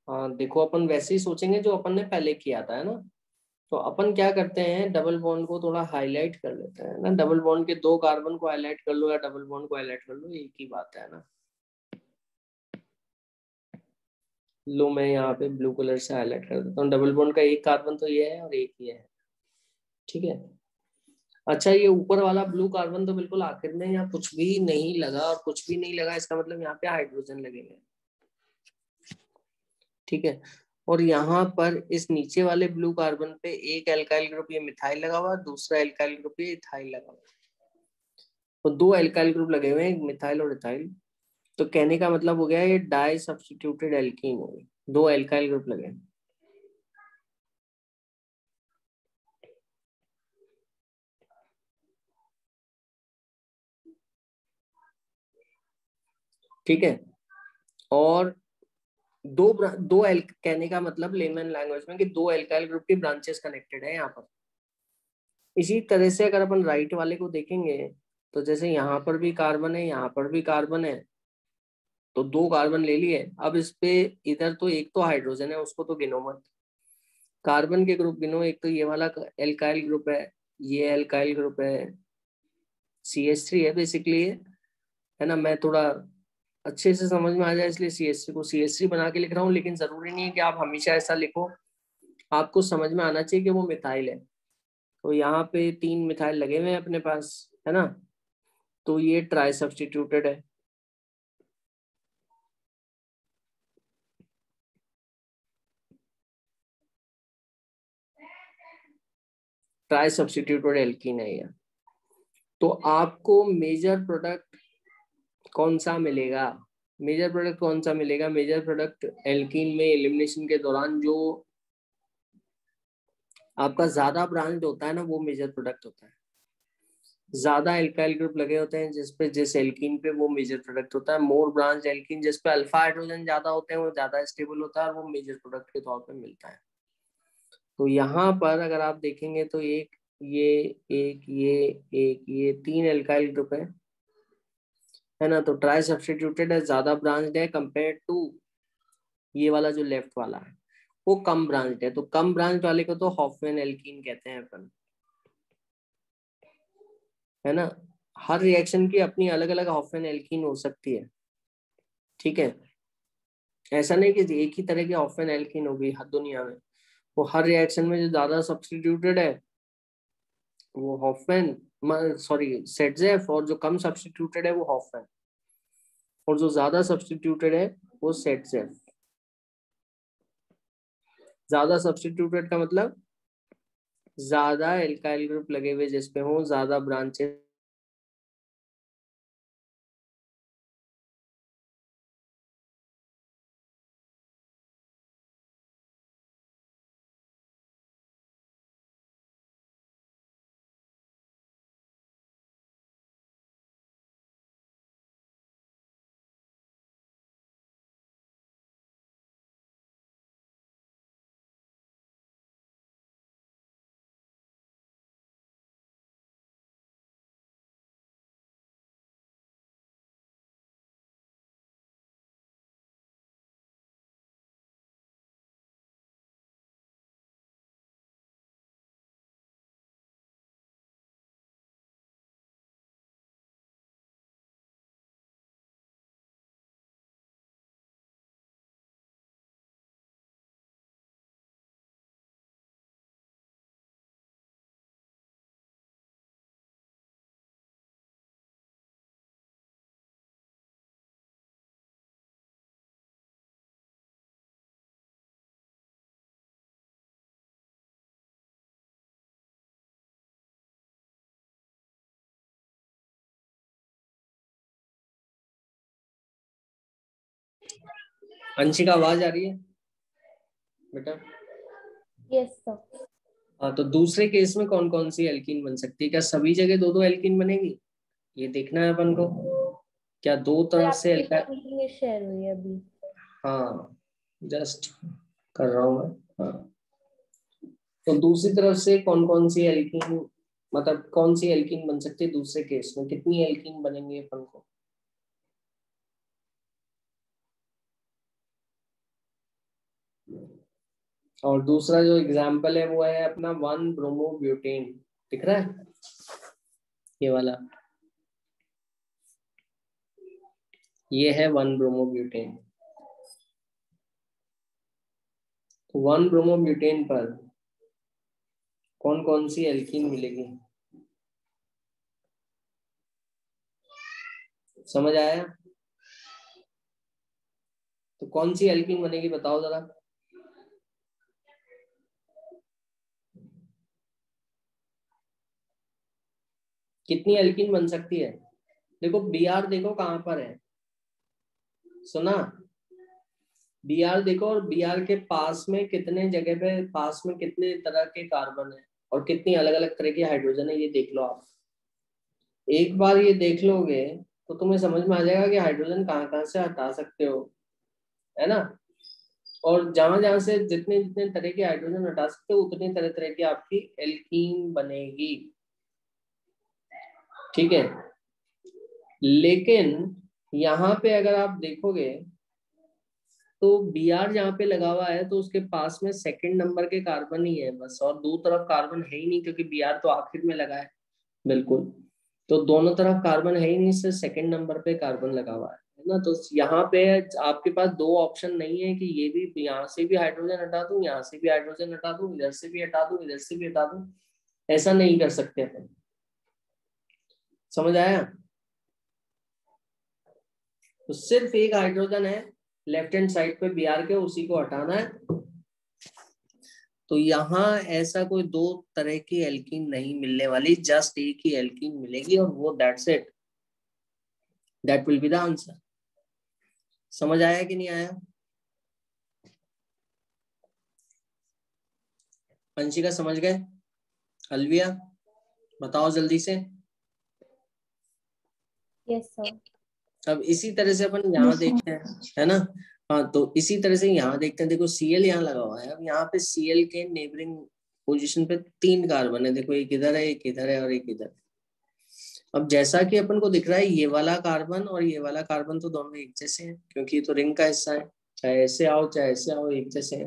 Speaker 2: हाँ देखो, अपन वैसे ही सोचेंगे जो अपन ने पहले किया था, है ना। तो अपन क्या करते हैं, डबल बॉन्ड को थोड़ा हाईलाइट कर लेते हैं ना। डबल बॉन्ड के दो कार्बन को हाईलाइट कर लो या डबल बॉन्ड को हाईलाइट कर लो, एक ही बात है ना। लो मैं यहाँ पे ब्लू कलर से हाईलाइट कर देता हूँ। डबल बॉन्ड का एक कार्बन तो ये है और एक ये है, ठीक है। अच्छा, ये ऊपर वाला ब्लू कार्बन तो बिल्कुल आखिर में, यहाँ कुछ भी नहीं लगा और कुछ भी नहीं लगा, इसका मतलब यहाँ पे हाइड्रोजन लगेंगे, ठीक है। और यहाँ पर इस नीचे वाले ब्लू कार्बन पे एक एल्काइल ग्रुप ये मिथाइल लगा हुआ, दूसरा एल्काइल ग्रुप ये इथाइल लगा हुआ। तो दो एल्काइल ग्रुप लगे हुए हैं, एक मिथाइल और इथाइल। तो कहने का मतलब हो गया ये डाई सब्स्टिट्यूटेड एल्कीन हो गई, दो एल्काइल ग्रुप लगे। ठीक है। और दो एल कहने का मतलब लेमन लैंग्वेज में कि दो एल्काइल ग्रुप की ब्रांचेस कनेक्टेड है यहाँ पर। इसी तरह से अगर अपन राइट वाले को देखेंगे, तो जैसे यहाँ पर भी कार्बन है, यहाँ पर भी कार्बन है, तो दो कार्बन ले लिए। अब इस पे इधर तो एक तो हाइड्रोजन है, उसको तो गिनो मत। कार्बन के ग्रुप गिनो, एक तो ये वाला एल्काइल ग्रुप है, ये एल्काइल ग्रुप है, CH3 है बेसिकली, है ना। मैं थोड़ा अच्छे से समझ में आ जाए इसलिए CH3 को CH3 बना के लिख रहा हूँ, लेकिन जरूरी नहीं है कि आप हमेशा ऐसा लिखो। आपको समझ में आना चाहिए कि वो मिथाइल है। तो यहाँ पे तीन मिथाइल लगे हुए हैं अपने पास, है ना। तो ये ट्राई सब्स्टिट्यूटेड है। ट्राई सब्स्टिट्यूटेड एल्कीन है ये। तो आपको मेजर प्रोडक्ट कौन सा मिलेगा? मेजर प्रोडक्ट कौन सा मिलेगा? मेजर प्रोडक्ट एल्कीन में एलिमिनेशन के दौरान जो आपका ज्यादा ब्रांच होता है ना, वो मेजर प्रोडक्ट होता है। ज्यादा एल्काइल ग्रुप लगे होते हैं जिस एल्कीन पे, वो मेजर प्रोडक्ट होता है। मोर ब्रांच एल्कीन जिस पे अल्फा हाइड्रोजन ज्यादा होते हैं, वो ज्यादा स्टेबल होता है और वो मेजर प्रोडक्ट के तौर पे मिलता है। तो यहाँ पर अगर आप देखेंगे तो ये एक ये तीन एल्काइल ग्रुप है ना। तो ट्राई सब्स्टिट्यूटेड है, ज्यादा ब्रांच्ड है कंपेयर टू ये वाला जो लेफ्ट वाला है, वो कम ब्रांच्ड है। तो कम ब्रांच वाले को तो हॉफमैन एल्कीन कहते हैं अपन, है ना। हर रिएक्शन की अपनी अलग अलग हॉफमैन एल्कीन हो सकती है, ठीक है। ऐसा नहीं कि एक ही तरह की हॉफमैन एल्कीन होगी हर दुनिया में। वो हर रिएक्शन में जो ज्यादा सब्स्टिट्यूटेड है वो हॉफमैन, सॉरी सेटजेफ, और जो कम सब्स्टिट्यूटेड है वो हॉफमैन, और जो ज्यादा सब्स्टिट्यूटेड है वो सेटजेफ। ज्यादा सब्स्टिट्यूटेड का मतलब ज्यादा एल्काइल ग्रुप लगे हुए जिसपे हो, ज्यादा ब्रांचेस। अंशिका आवाज आ रही है बेटा?
Speaker 1: Yes sir.
Speaker 2: हाँ, तो दूसरे केस में कौन कौन सी एल्कीन बन सकती है? क्या सभी जगह दो दो एल्कीन बनेगी? ये देखना है अपन को। क्या दो
Speaker 1: सर
Speaker 2: तरफ से
Speaker 1: आपकी
Speaker 2: एल्काइल?
Speaker 1: स्क्रीन शेयर हुई है अभी।
Speaker 2: हाँ, जस्ट कर रहा हूँ मैं। हाँ, तो दूसरी तरफ से कौन कौन सी एल्कीन मतलब कौन सी एल्कीन बन सकती है दूसरे केस में, कितनी एल्कीन बनेंगे अपन को? और दूसरा जो एग्जाम्पल है वो है अपना 1 ब्रोमोब्यूटेन, दिख रहा है ये वाला, ये है 1 ब्रोमोब्यूटेन। 1 ब्रोमोब्यूटेन पर कौन कौन सी एल्कीन मिलेगी, समझ आया? तो कौन सी एल्कीन बनेगी बताओ जरा। कितनी एल्कीन बन सकती है? देखो बी आर देखो कहाँ पर है, सुना? बी आर देखो, और बी आर के पास में कितने जगह पे, पास में कितने तरह के कार्बन है और कितनी अलग अलग तरह की हाइड्रोजन है, ये देख लो आप। एक बार ये देख लोगे तो तुम्हें समझ में आ जाएगा कि हाइड्रोजन कहाँ कहाँ से हटा सकते हो, है ना? और जहां जहां से जितने जितने तरह के हाइड्रोजन हटा सकते हो उतनी तरह तरह की आपकी एल्कीन बनेगी, ठीक है? लेकिन यहाँ पे अगर आप देखोगे तो बी आर जहाँ पे लगा हुआ है तो उसके पास में सेकंड नंबर के कार्बन ही है बस, और दो तरफ कार्बन है ही नहीं, क्योंकि बी आर तो आखिर में लगा है। बिल्कुल, तो दोनों तरफ कार्बन है ही नहीं, सिर्फ सेकंड नंबर पे कार्बन लगा हुआ है ना? तो यहाँ पे आपके पास दो ऑप्शन नहीं है कि ये भी, यहाँ से भी हाइड्रोजन हटा दूं, यहाँ से भी हाइड्रोजन हटा दूं, इधर से भी हटा दूं, इधर से भी हटा दूं, ऐसा नहीं कर सकते अपन। समझ आया? तो सिर्फ एक हाइड्रोजन है लेफ्ट हैंड साइड पे बी आर के, उसी को हटाना है। तो यहाँ ऐसा कोई दो तरह की एल्कीन नहीं मिलने वाली, जस्ट एक ही एल्कीन मिलेगी और वो that's it, that will be the answer. समझ आया कि नहीं आया? अंशिका समझ गए? अलविया बताओ जल्दी से।
Speaker 1: Yes sir.
Speaker 2: अब इसी तरह से अपन यहाँ देखते हैं, है ना? हाँ, तो इसी तरह से यहाँ देखते हैं, देखो सीएल यहाँ लगा हुआ है। अब यहाँ पे सीएल के नेबरिंग पोजीशन पे 3 कार्बन है, देखो एक इधर है, एक इधर है और एक इधर। अब जैसा कि अपन को दिख रहा है ये वाला कार्बन और ये वाला कार्बन तो दोनों एक जैसे हैं, क्योंकि ये तो रिंग का हिस्सा है, चाहे ऐसे आओ चाहे ऐसे आओ एक जैसे है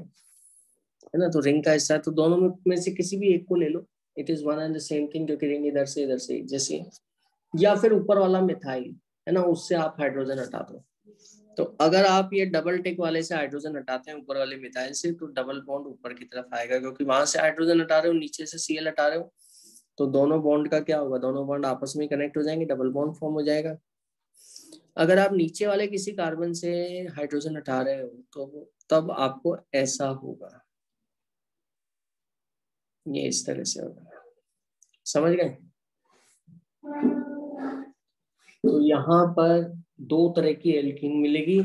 Speaker 2: ना? तो रिंग का हिस्सा है, तो दोनों में से किसी भी एक को ले लो, it is one and the same thing, क्योंकि रिंग इधर से एक जैसी है। या फिर ऊपर वाला मिथाइल है ना, उससे आप हाइड्रोजन हटा दो। तो अगर आप ये डबल टिक वाले से हाइड्रोजन हटाते हैं ऊपर वाले मिथाइल से, तो डबल बॉन्ड ऊपर की तरफ आएगा, क्योंकि वहां से हाइड्रोजन हटा रहे हो, नीचे से सीएल हटा रहे हो, तो दोनों बॉन्ड का क्या होगा, दोनों बॉन्ड आपस में कनेक्ट हो जाएंगे, डबल बॉन्ड फॉर्म हो जाएगा। अगर आप नीचे वाले किसी कार्बन से हाइड्रोजन हटा रहे हो तो तब आपको ऐसा होगा, ये इस तरह से होगा। समझ गए? तो यहाँ पर दो तरह की एल्कीन मिलेगी।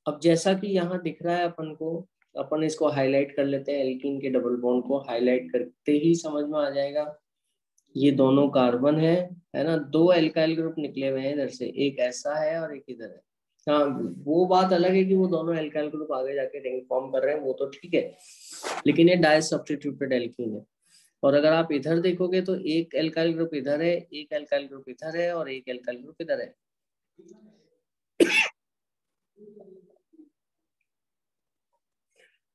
Speaker 2: अब जैसा कि यहाँ दिख रहा है अपन को, अपन इसको हाईलाइट कर लेते हैं, एल्कीन के डबल बॉन्ड को हाईलाइट करते ही समझ में आ जाएगा। ये दोनों कार्बन है ना? दो एल्काइल ग्रुप निकले हुए हैं इधर से, एक ऐसा है और एक इधर है। हाँ, वो बात अलग है कि वो दोनों एल्काइल ग्रुप आगे जाके रिंग फॉर्म कर रहे हैं, वो तो ठीक है, लेकिन ये डाई सब्स्टिट्यूटेड एल्कीन है। और अगर आप इधर देखोगे तो एक एल्काइल ग्रुप इधर है, एक एल्काइल ग्रुप इधर है और एक एल्काइल ग्रुप इधर है।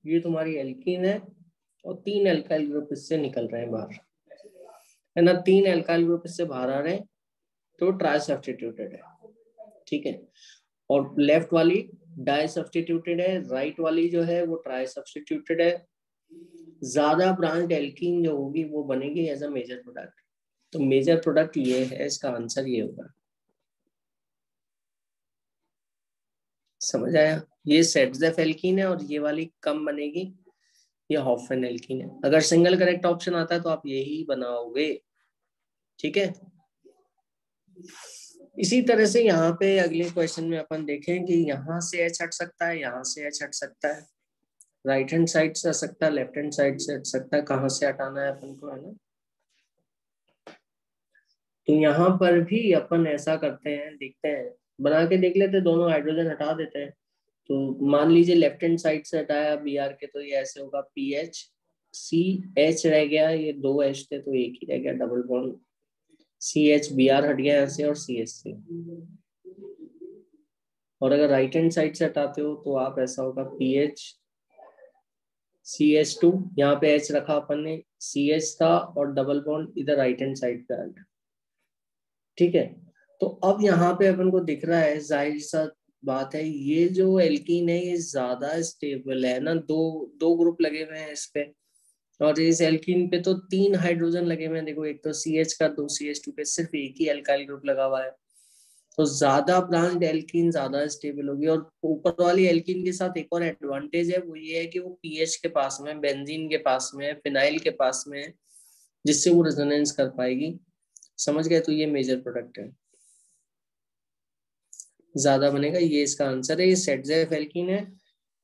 Speaker 2: ये तुम्हारी एल्कीन है और 3 एल्काइल ग्रुप इससे निकल रहे हैं बाहर, है ना? 3 एल्काइल ग्रुप इससे बाहर आ रहे हैं, तो ट्राई सब्स्टिट्यूटेड है, ठीक है? और लेफ्ट वाली डाई सब्स्टिट्यूटेड है, राइट वाली जो है वो ट्राई सब्स्टिट्यूटेड है। ज्यादा ब्रांच एल्कीन जो होगी वो बनेगी एज अ मेजर प्रोडक्ट। तो मेजर प्रोडक्ट ये है, इसका आंसर ये होगा। समझ आया? ये सेट्जेफ एल्कीन है और ये वाली कम बनेगी, ये हॉफमैन एल्कीन है। अगर सिंगल करेक्ट ऑप्शन आता है तो आप यही बनाओगे, ठीक है? इसी तरह से यहाँ पे अगले क्वेश्चन में अपन देखें कि यहाँ से एच हट सकता है, यहाँ से एच हट सकता है, राइट हैंड साइड से हट सकता है, लेफ्ट हैंड साइड से हट सकता है, कहाँ से हटाना है अपन को, है ना? तो यहाँ पर भी अपन ऐसा करते हैं, देखते हैं, बना के देख लेते हैं, दोनों हाइड्रोजन हटा देते हैं। तो मान लीजिए लेफ्ट हैंड साइड से हटाया बी आर के, तो ये ऐसे होगा, पी एच सी एच रह गया, ये 2 एच थे तो एक ही रह गया, डबल बॉन्ड CH Br हट गया यहाँ से और CH3। और अगर राइट हैंड साइड से हटाते हो तो आप ऐसा होगा PH CH2, यहाँ पे H रखा अपन ने, CH था और डबल बॉन्ड इधर राइट हैंड साइड पे आ गया। ठीक है, तो अब यहाँ पे अपन को दिख रहा है, जाहिर सा बात है, ये जो एल्कीन है ये ज्यादा स्टेबल है ना, दो दो ग्रुप लगे हुए हैं इस पे, और इस एल्कीन पे तो 3 हाइड्रोजन लगे हुए हैं। देखो, एक तो CH का, 2 CH2 पे सिर्फ एक ही एल्काइल ग्रुप लगा हुआ है, तो ज्यादा ब्रांच्ड एल्कीन ज्यादा स्टेबल होगी। और ऊपर वाली एल्कीन के साथ एक और एडवांटेज है, वो ये है कि वो पीएच के पास में, बेंजीन के पास में, फिनाइल के पास में, जिससे वो रेजोनेंस कर पाएगी। समझ गए? तो ये मेजर प्रोडक्ट है, ज्यादा बनेगा, ये इसका आंसर है। ये सेटजेफ एल्कीन है।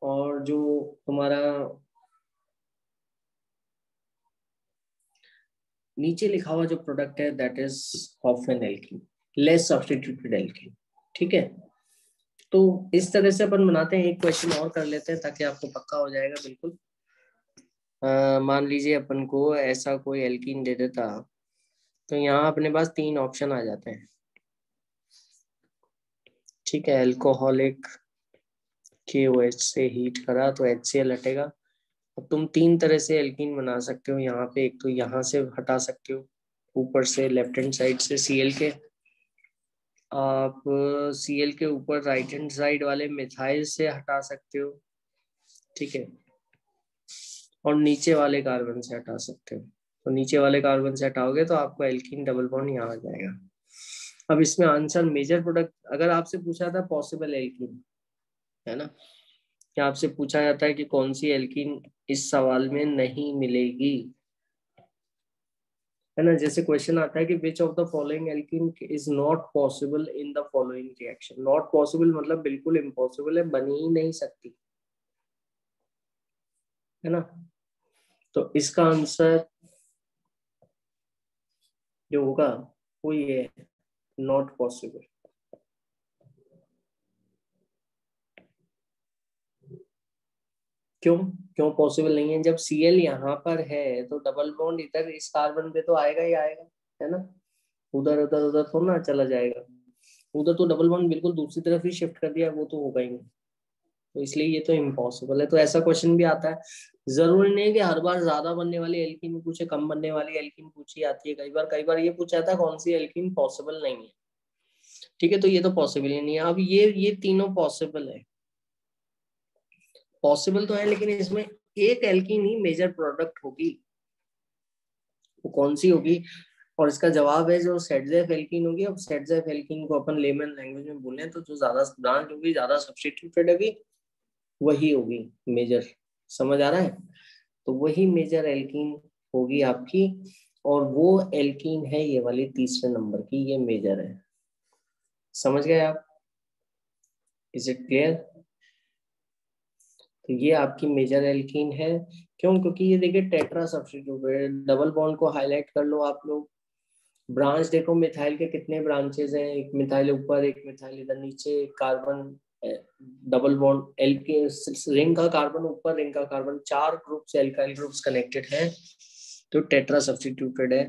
Speaker 2: और जो तुम्हारा नीचे लिखा हुआ जो प्रोडक्ट है that is Hofmann alkene, less substituted alkene. ठीक है, तो इस तरह से अपन बनाते हैं। एक क्वेश्चन और कर लेते हैं ताकि आपको पक्का हो जाएगा बिल्कुल। मान लीजिए अपन को ऐसा कोई एल्कीन दे देता, तो यहाँ अपने पास 3 ऑप्शन आ जाते हैं। ठीक है, एल्कोहलिक KOH से हीट करा तो HCl हटेगा। अब तुम 3 तरह से एल्कीन बना सकते हो यहाँ पे। एक तो यहाँ से हटा सकते हो, ऊपर से लेफ्ट हैंड साइड से Cl के, आप Cl के ऊपर राइट हैंड साइड वाले मिथाइल से हटा सकते हो। ठीक है, और नीचे वाले कार्बन से हटा सकते हो। तो नीचे वाले कार्बन से हटाओगे तो आपको एल्कीन डबल बॉन्ड यहाँ आ जाएगा। अब इसमें आंसर मेजर प्रोडक्ट, अगर आपसे पूछा था पॉसिबल एल्कीन, है ना, क्या आपसे पूछा जाता है कि कौन सी एल्कीन इस सवाल में नहीं मिलेगी, है ना। जैसे क्वेश्चन आता है कि which of the following alkene is not possible in the following reaction. Not possible मतलब बिल्कुल इम्पॉसिबल है, बनी ही नहीं सकती, है ना। तो इसका आंसर जो होगा वो ये है, नॉट पॉसिबल। क्यों? क्यों पॉसिबल नहीं है? जब Cl यहाँ पर है तो डबल बॉन्ड इधर इस कार्बन पे तो आएगा ही आएगा, है ना। उधर उधर उधर थोड़ा ना चला जाएगा। उधर तो डबल बॉन्ड बिल्कुल दूसरी तरफ ही शिफ्ट कर दिया, वो तो होगा ही नहीं। तो इसलिए ये तो इम्पॉसिबल है। तो ऐसा क्वेश्चन भी आता है। जरूरी नहीं है कि हर बार ज्यादा बनने वाली एल्कीन पूछे, कम बनने वाली एल्कीन पूछी जाती है। कई बार ये पूछा जाता है कौन सी एल्कीन पॉसिबल नहीं है। ठीक है, तो ये तो पॉसिबल ही नहीं है। अब ये तीनों पॉसिबल है, पॉसिबल तो है, लेकिन इसमें एक एल्कीन ही मेजर प्रोडक्ट होगी। वो कौन सी होगी? और इसका जवाब है जो सेटजेफ एल्कीन होगी। अब सेटजेफ एल्कीन को अपन लेमन लैंग्वेज में बोले तो जो ज्यादा ब्रांच होगी, ज्यादा सब्स्टिट्यूटेड होगी, वही होगी मेजर। समझ आ रहा है? तो वही मेजर एल्कीन होगी आपकी, और वो एल्कीन है ये वाली तीसरे नंबर की, ये मेजर है। समझ गए आप? Is it clear? तो ये आपकी मेजर एल्कीन है। क्यों? क्योंकि ये देखिए टेट्रा सब्स्टिट्यूटेड। डबल बॉन्ड को हाईलाइट कर लो आप लोग। ब्रांच देखो, मिथाइल के कितने ब्रांचेस हैं, एक मिथाइल ऊपर, एक मिथाइल इधर नीचे, carbon double bond alkene ring का कार्बन ऊपर, रिंग का कार्बन, 4 ग्रुप से एल्काइल ग्रुप्स कनेक्टेड है। तो टेट्रा सब्स्टिट्यूटेड है,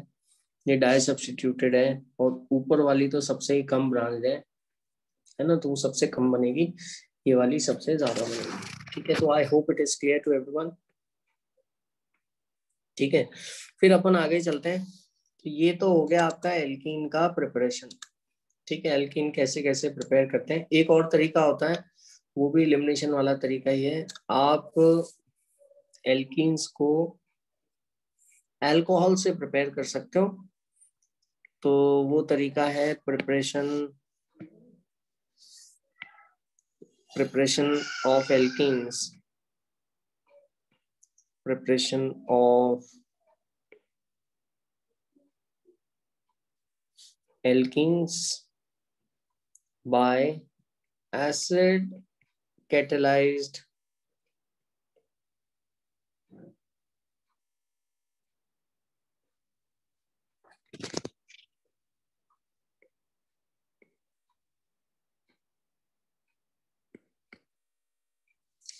Speaker 2: ये डाई सब्स्टिट्यूटेड है, और ऊपर वाली तो सबसे ही कम ब्रांच है ना, तो वो सबसे कम बनेगी, ये वाली सबसे ज्यादा बनेगी। ठीक है, तो I hope it is clear to everyone. ठीक है, फिर अपन आगे चलते हैं। तो ये तो हो गया आपका एल्कीन का प्रिपरेशन। ठीक है, एल्कीन कैसे कैसे प्रिपेयर करते हैं। एक और तरीका होता है, वो भी एलिमिनेशन वाला तरीका ही है। आप एल्कीन्स को अल्कोहल से प्रिपेयर कर सकते हो। तो वो तरीका है preparation of alkenes, preparation of alkenes by acid catalyzed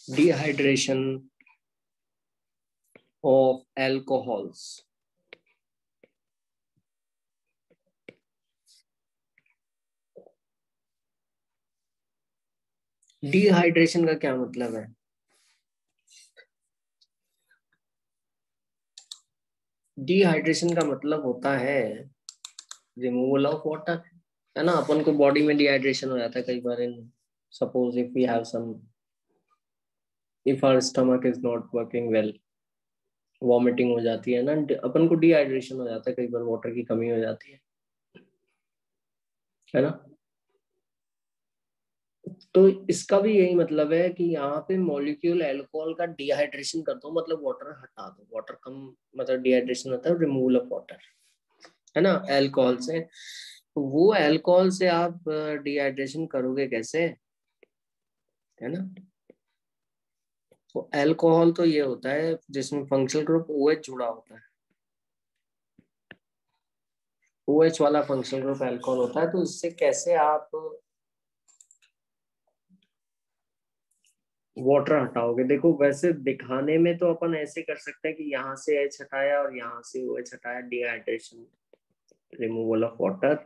Speaker 2: dehydration of alcohols. Dehydration का क्या मतलब है? डिहाइड्रेशन का मतलब होता है रिमूवल ऑफ वाटर, है ना। अपन को बॉडी में डिहाइड्रेशन हो जाता है कई बार, in suppose if we have some, if our stomach is not working well, vomiting हो जाती है ना, अपन को डिहाइड्रेशन हो जाता है कई बार, वाटर की कमी हो जाती है ना। तो इसका भी यही मतलब है कि यहाँ पे मॉलिक्यूल अल्कोहल का डिहाइड्रेशन कर दो, मतलब वाटर हटा दो, वाटर कम, मतलब डिहाइड्रेशन होता है रिमूवल ऑफ वाटर, है ना, अल्कोहल से। तो वो अल्कोहल से आप डिहाइड्रेशन करोगे कैसे, है ना। तो अल्कोहल तो ये होता है जिसमें फंक्शनल ग्रुप OH जुड़ा होता है, OH वाला फंक्शनल ग्रुप अल्कोहल होता है। तो इससे कैसे आप वाटर हटाओगे? देखो वैसे दिखाने में तो अपन ऐसे कर सकते हैं कि यहाँ से H हटाया और यहाँ से OH हटाया, डिहाइड्रेशन, रिमूवल ऑफ वाटर।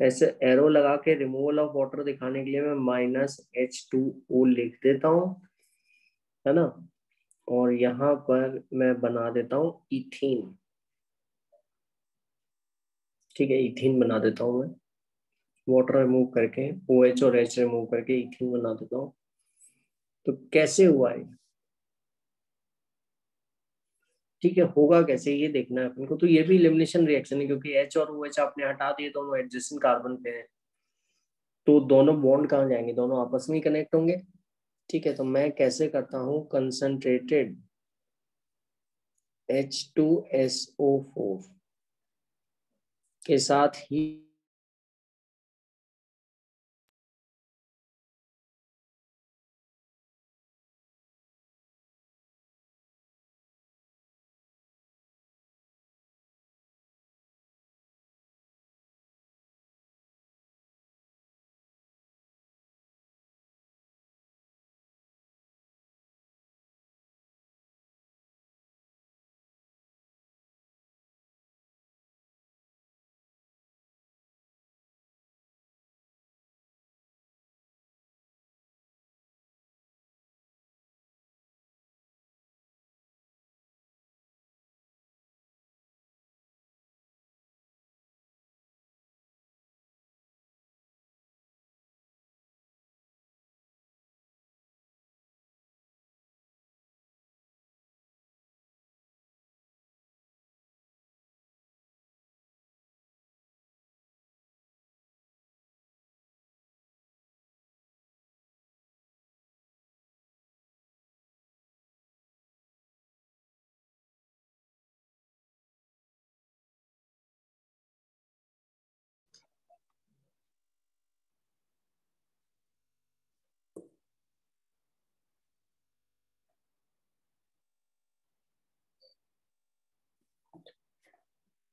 Speaker 2: ऐसे एरो लगा के रिमूवल ऑफ वाटर दिखाने के लिए मैं -H2O लिख देता हूँ, है ना। और यहाँ पर मैं बना देता हूँ इथीन, ठीक है, इथीन बना देता हूँ मैं, वाटर रिमूव करके, OH और H रिमूव करके इथीन बना देता हूँ। तो कैसे हुआ है, ठीक है, होगा कैसे ये देखना है अपन को। तो ये भी एलिमिनेशन रिएक्शन है, क्योंकि H और OH आपने हटा दिए, दोनों एडजेसेंट कार्बन पे हैं, तो दोनों बॉन्ड कहाँ जाएंगे, दोनों आपस में ही कनेक्ट होंगे। ठीक है, तो मैं कैसे करता हूँ, कंसंट्रेटेड H2SO4 के साथ ही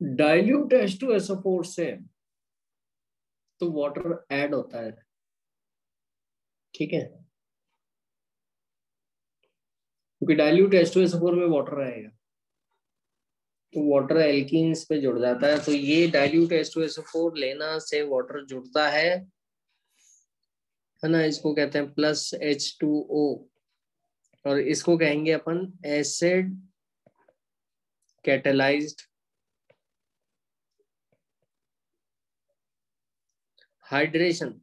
Speaker 2: डाइल्यूट H2SO4 से तो वाटर ऐड होता है, ठीक है, क्योंकि डाइल्यूट H2SO4 में वाटर रहेगा, तो वाटर एल्कीन्स पे जुड़ जाता है। तो ये डाइल्यूट H2SO4 लेना से वाटर जुड़ता है ना, इसको कहते हैं +H2O, और इसको कहेंगे अपन acid catalysed hydration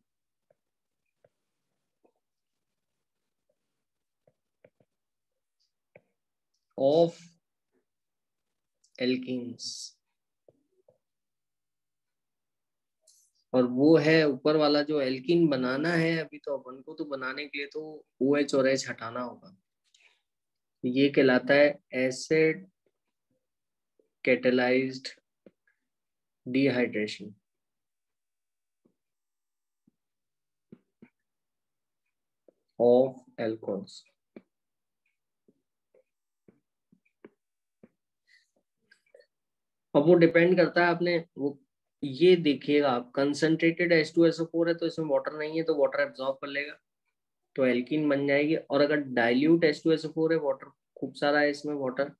Speaker 2: of alkenes. और वो है ऊपर वाला जो एल्कीन बनाना है अभी, तो अपन को तो बनाने के लिए तो OH और H हटाना होगा, ये कहलाता है acid catalysed dehydration of alcohols. अब वो डिपेंड करता है आपने वो, ये देखिएगा आप, कंसंट्रेटेड H2SO4 है तो इसमें वाटर नहीं है, तो वाटर एब्जॉर्ब कर लेगा, तो एल्कीन बन जाएगी। और अगर डाइल्यूट H2SO4 है, वाटर खूब सारा है इसमें वाटर,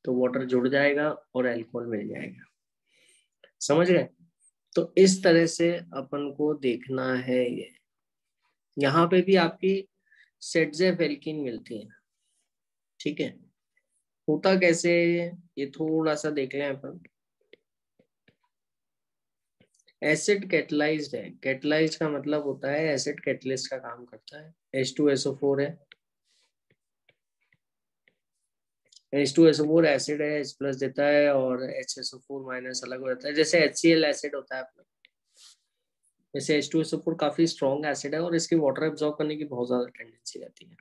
Speaker 2: तो वाटर जुड़ जाएगा और एल्कोहल मिल जाएगा। समझ गए? तो इस तरह से अपन को देखना है ये। यहाँ पे भी आपकी सेटजेफ एल्कीन मिलती है। ठीक है, होता कैसे, ये थोड़ा सा देख लें अपन। एसिड कैटलाइज्ड है, कैटलाइज्ड का मतलब होता है एसिड कैटलिस्ट का काम करता है। H2SO4 है, H2SO4 एसिड है, H प्लस देता है और HSO4 माइनस अलग हो जाता है, जैसे HCl एसिड होता है अपना। जैसे H2SO4 काफी स्ट्रॉन्ग एसिड है और इसकी वाटर एब्जॉर्ब करने की बहुत ज्यादा टेंडेंसी रहती है।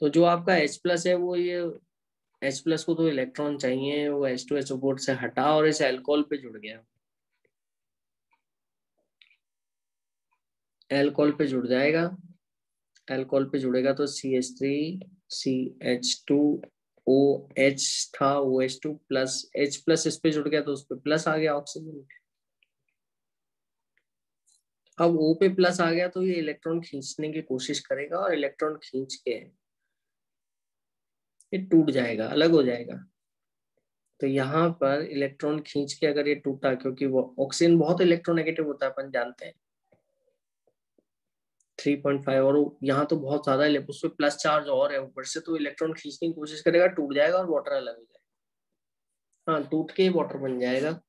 Speaker 2: तो जो आपका H प्लस है वो ये H प्लस को तो इलेक्ट्रॉन चाहिए, वो H2SO4 से हटा और इस एल्कोहल पे जुड़ गया, एल्कोहल पे जुड़ जाएगा। एल्कोहल पे जुड़ेगा तो CH3CH2OH था, OH2 प्लस H प्लस इस पे जुड़ गया तो उस पे प्लस आ गया ऑक्सीजन। अब O पे प्लस आ गया तो ये इलेक्ट्रॉन खींचने की कोशिश करेगा और इलेक्ट्रॉन खींच के ये टूट जाएगा, अलग हो जाएगा। तो यहाँ पर इलेक्ट्रॉन खींच के अगर ये टूटा, क्योंकि वो ऑक्सीजन बहुत इलेक्ट्रोनेगेटिव होता है अपन जानते हैं 3.5, और यहाँ तो बहुत ज्यादा उस पर प्लस चार्ज और है ऊपर से, तो इलेक्ट्रॉन खींचने की कोशिश करेगा, टूट जाएगा और वाटर अलग हो जाएगा। हाँ, टूट के वाटर बन जाएगा,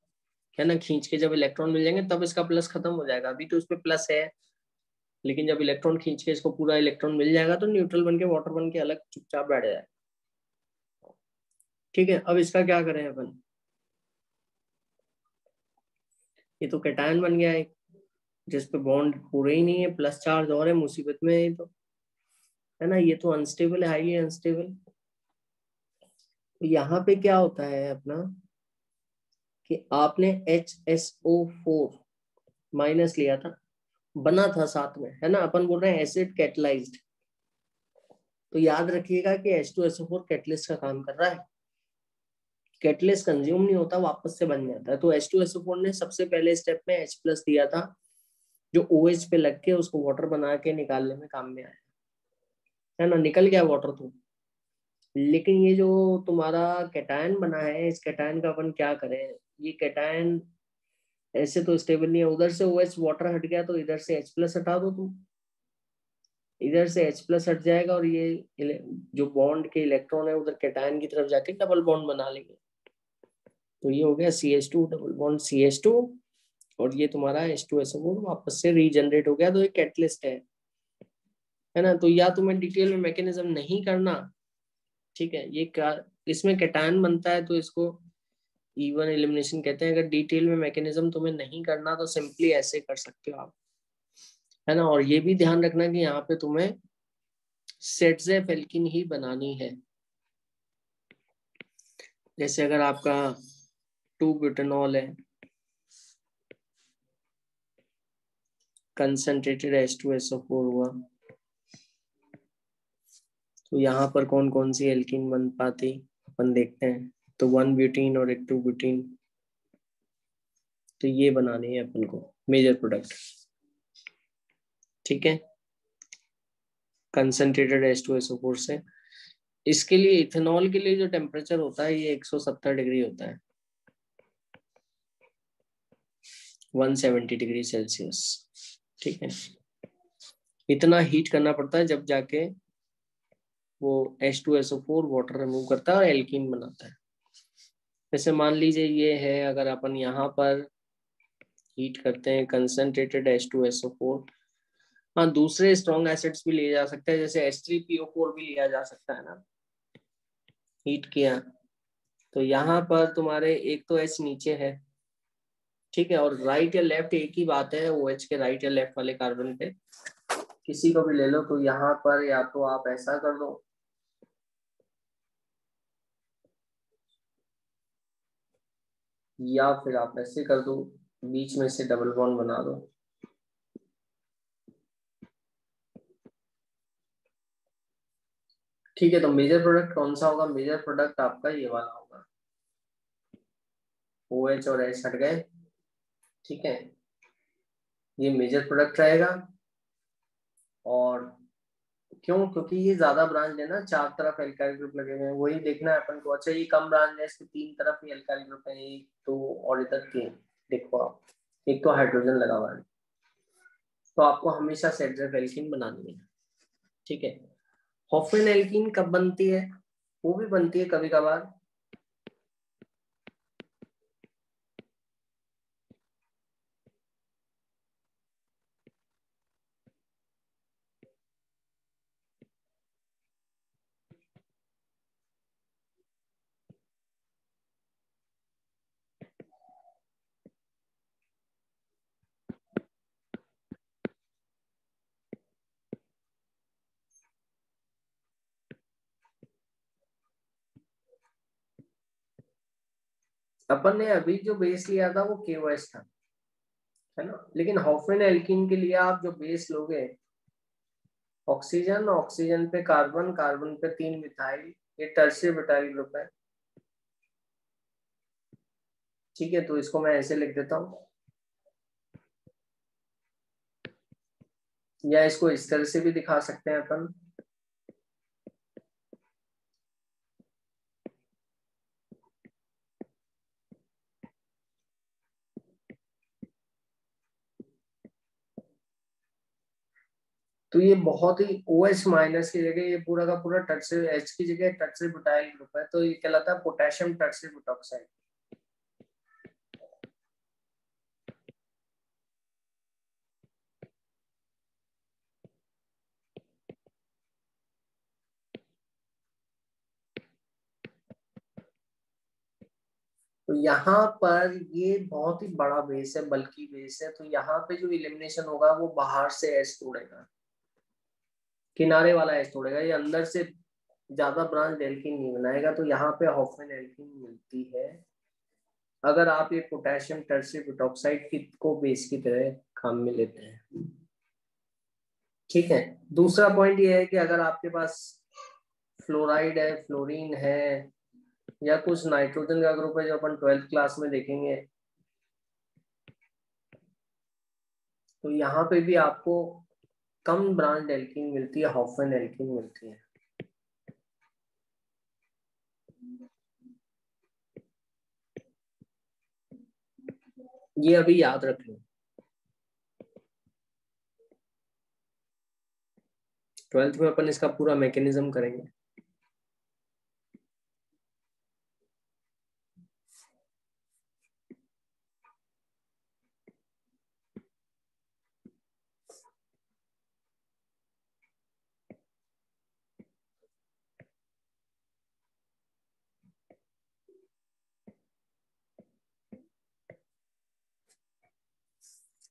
Speaker 2: है ना। खींच के जब इलेक्ट्रॉन मिल जाएंगे तब इसका प्लस खत्म हो जाएगा, अभी तो उस पर प्लस है, लेकिन जब इलेक्ट्रॉन खींच के इसको पूरा इलेक्ट्रॉन मिल जाएगा तो न्यूट्रल बन के वाटर बन के अलग चुपचाप बैठ जाएगा। ठीक है, अब इसका क्या करें अपन, ये तो कैटायन बन गया एक, जिस पे बॉन्ड पूरे ही नहीं है, प्लस चार्ज और है, मुसीबत में है तो, है ना। ये तो अनस्टेबल है, हाईली अनस्टेबल। तो यहाँ पे क्या होता है अपना कि आपने HSO4 माइनस लिया था, बना था साथ में, है ना। अपन बोल रहे हैं एसिड कैटलाइज्ड, तो याद रखिएगा कि H2SO4 कैटलिस्ट का काम कर रहा है। कैटलिस्ट कंज्यूम नहीं होता, वापस से बन जाता है। तो H2SO4 ने सबसे पहले स्टेप में H प्लस दिया था, जो OH पे लग के उसको वाटर बना के निकालने में काम में आया, है ना। निकल गया वाटर तो, लेकिन ये जो तुम्हारा कैटायन बना है, इस कैटायन का अपन क्या करें। ये कैटायन ऐसे तो स्टेबल नहीं है, उधर से OH वाटर हट गया तो इधर से H प्लस हटा दो तुम, इधर से H प्लस हट जाएगा और ये जो बॉन्ड के इलेक्ट्रॉन है उधर कैटायन की तरफ जाके डबल बॉन्ड बना लेंगे। तो ये हो गया CH2 डबल बॉन्ड CH2, और ये तुम्हारा H2SO4 वापस से रीजनरेट हो गया, तो ये कैटलिस्ट है ना। तो या तुम्हें डिटेल में मैकेनिज्म नहीं करना, ठीक है, ये क्या, इसमें कैटायन बनता है तो इसको इवन एलिमिनेशन कहते हैं। अगर डिटेल में मैकेनिज्म तुम्हें नहीं करना तो सिंपली ऐसे कर सकते हो आप, है ना। और ये भी ध्यान रखना कि यहाँ पे तुम्हें सेटजेफ एल्कीन ही बनानी है। जैसे अगर आपका 2 ब्यूटेनॉल है, कंसंट्रेटेड H2SO4 हुआ, तो यहाँ पर कौन कौन सी एल्कीन बन पाती अपन देखते हैं। तो 1 ब्यूटीन और एक 2 ब्यूटीन, तो ये बनानी है अपन को मेजर प्रोडक्ट। ठीक है, कंसंट्रेटेड H2SO4 से। इसके लिए इथेनॉल के लिए जो टेम्परेचर होता है ये 170 डिग्री होता है, 170 डिग्री सेल्सियस। ठीक है, इतना हीट करना पड़ता है जब जाके वो H2SO4 वाटर रिमूव करता है और एल्कीन बनाता है। जैसे मान लीजिए ये है, अगर अपन यहाँ पर हीट करते हैं कंसंट्रेटेड H2SO4, हाँ दूसरे स्ट्रॉन्ग एसिड्स भी लिए जा सकते हैं, जैसे H3PO4 भी लिया जा सकता है ना, हीट किया तो यहाँ पर तुम्हारे एक तो H नीचे है, ठीक है, और राइट या लेफ्ट एक ही बात है, OH के राइट या लेफ्ट वाले कार्बन पे किसी को भी ले लो। तो यहाँ पर या तो आप ऐसा कर दो, या फिर आप ऐसे कर दो, बीच में से डबल बॉन्ड बना दो। ठीक है, तो मेजर प्रोडक्ट कौन सा होगा, मेजर प्रोडक्ट आपका ये वाला होगा, OH और H हट गए। ठीक है, ये मेजर प्रोडक्ट रहेगा। और क्यों, क्योंकि ये ज्यादा ब्रांच है ना, 4 तरफ एल्काइल ग्रुप लगे हुए हैं, वही देखना है अपन को। अच्छा, ये कम ब्रांच है, इसके 3 तरफ ही एल्काइल ग्रुप है, एक दो और इधर 3, देखो आप, एक तो हाइड्रोजन लगा हुआ है। तो आपको हमेशा सेट्रेफ एल्कीन बनानी है। ठीक है। हॉफमैन एल्कीन कब बनती है? वो भी बनती है कभी कभार। अपन ने अभी जो बेस लिया था वो KOH था, है ना। लेकिन हॉफमैन एल्कीन के लिए आप जो बेस लोगे, ऑक्सीजन, ऑक्सीजन पे कार्बन, कार्बन पे 3 मिथाइल, ये टर्शियरी ब्यूटाइल ग्रुप है। ठीक है, तो इसको मैं ऐसे लिख देता हूँ, या इसको इस तरह से भी दिखा सकते हैं अपन। तो ये बहुत ही OH माइनस की जगह ये पूरा का पूरा टर्शियरी, H की जगह टर्शियरी ब्यूटाइल ग्रुप है, तो ये कहलाता है पोटेशियम टर्शियरी ब्यूटॉक्साइड। तो यहाँ पर ये बहुत ही बड़ा बेस है, बल्कि बेस है, तो यहाँ पे जो इलिमिनेशन होगा वो बाहर से एच तोड़ेगा, किनारे वाला एच तोड़ेगा, ये अंदर से ज्यादा ब्रांच एल्कीन नहीं बनाएगा। तो यहाँ पे हॉफमैन एल्कीन मिलती है अगर आप ये पोटेशियम टर्शियरी ब्यूटॉक्साइड की को बेस की तरह काम में लेते हैं। ठीक है। दूसरा पॉइंट ये है कि अगर आपके पास फ्लोराइड है, फ्लोरीन है, या कुछ नाइट्रोजन का ग्रुप है जो अपन 12th क्लास में देखेंगे, तो यहाँ पे भी आपको कम ब्रांड एल्कीन मिलती है, हॉफमैन एल्कीन मिलती है। ये अभी याद रख लो, 12th में अपन इसका पूरा मैकेनिज्म करेंगे।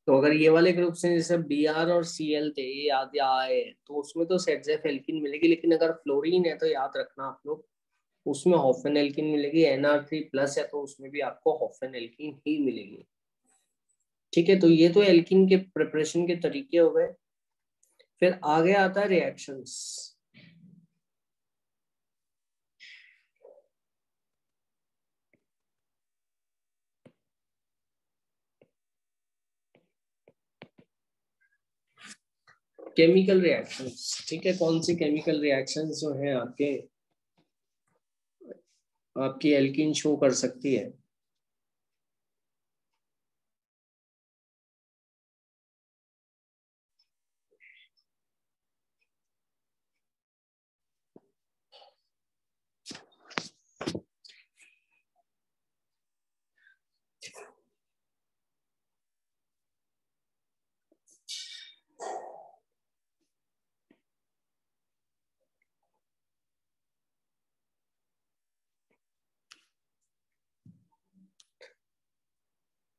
Speaker 2: तो अगर ये वाले ग्रुप से जैसे Br और Cl थे, ये याद आए, तो उसमें तो सेट्जेफ एल्कीन मिलेगी, लेकिन अगर फ्लोरीन है तो याद रखना आप लोग, उसमें हॉफमैन एल्कीन मिलेगी। Nr3+ है तो उसमें भी आपको हॉफमैन एल्कीन ही मिलेगी। ठीक है, तो ये तो एल्कीन के प्रिपरेशन के तरीके हो गए। फिर आगे आता है रिएक्शंस। केमिकल रिएक्शंस, ठीक है, कौन सी केमिकल रिएक्शंस जो है आपके आपकी एल्कीन शो कर सकती है।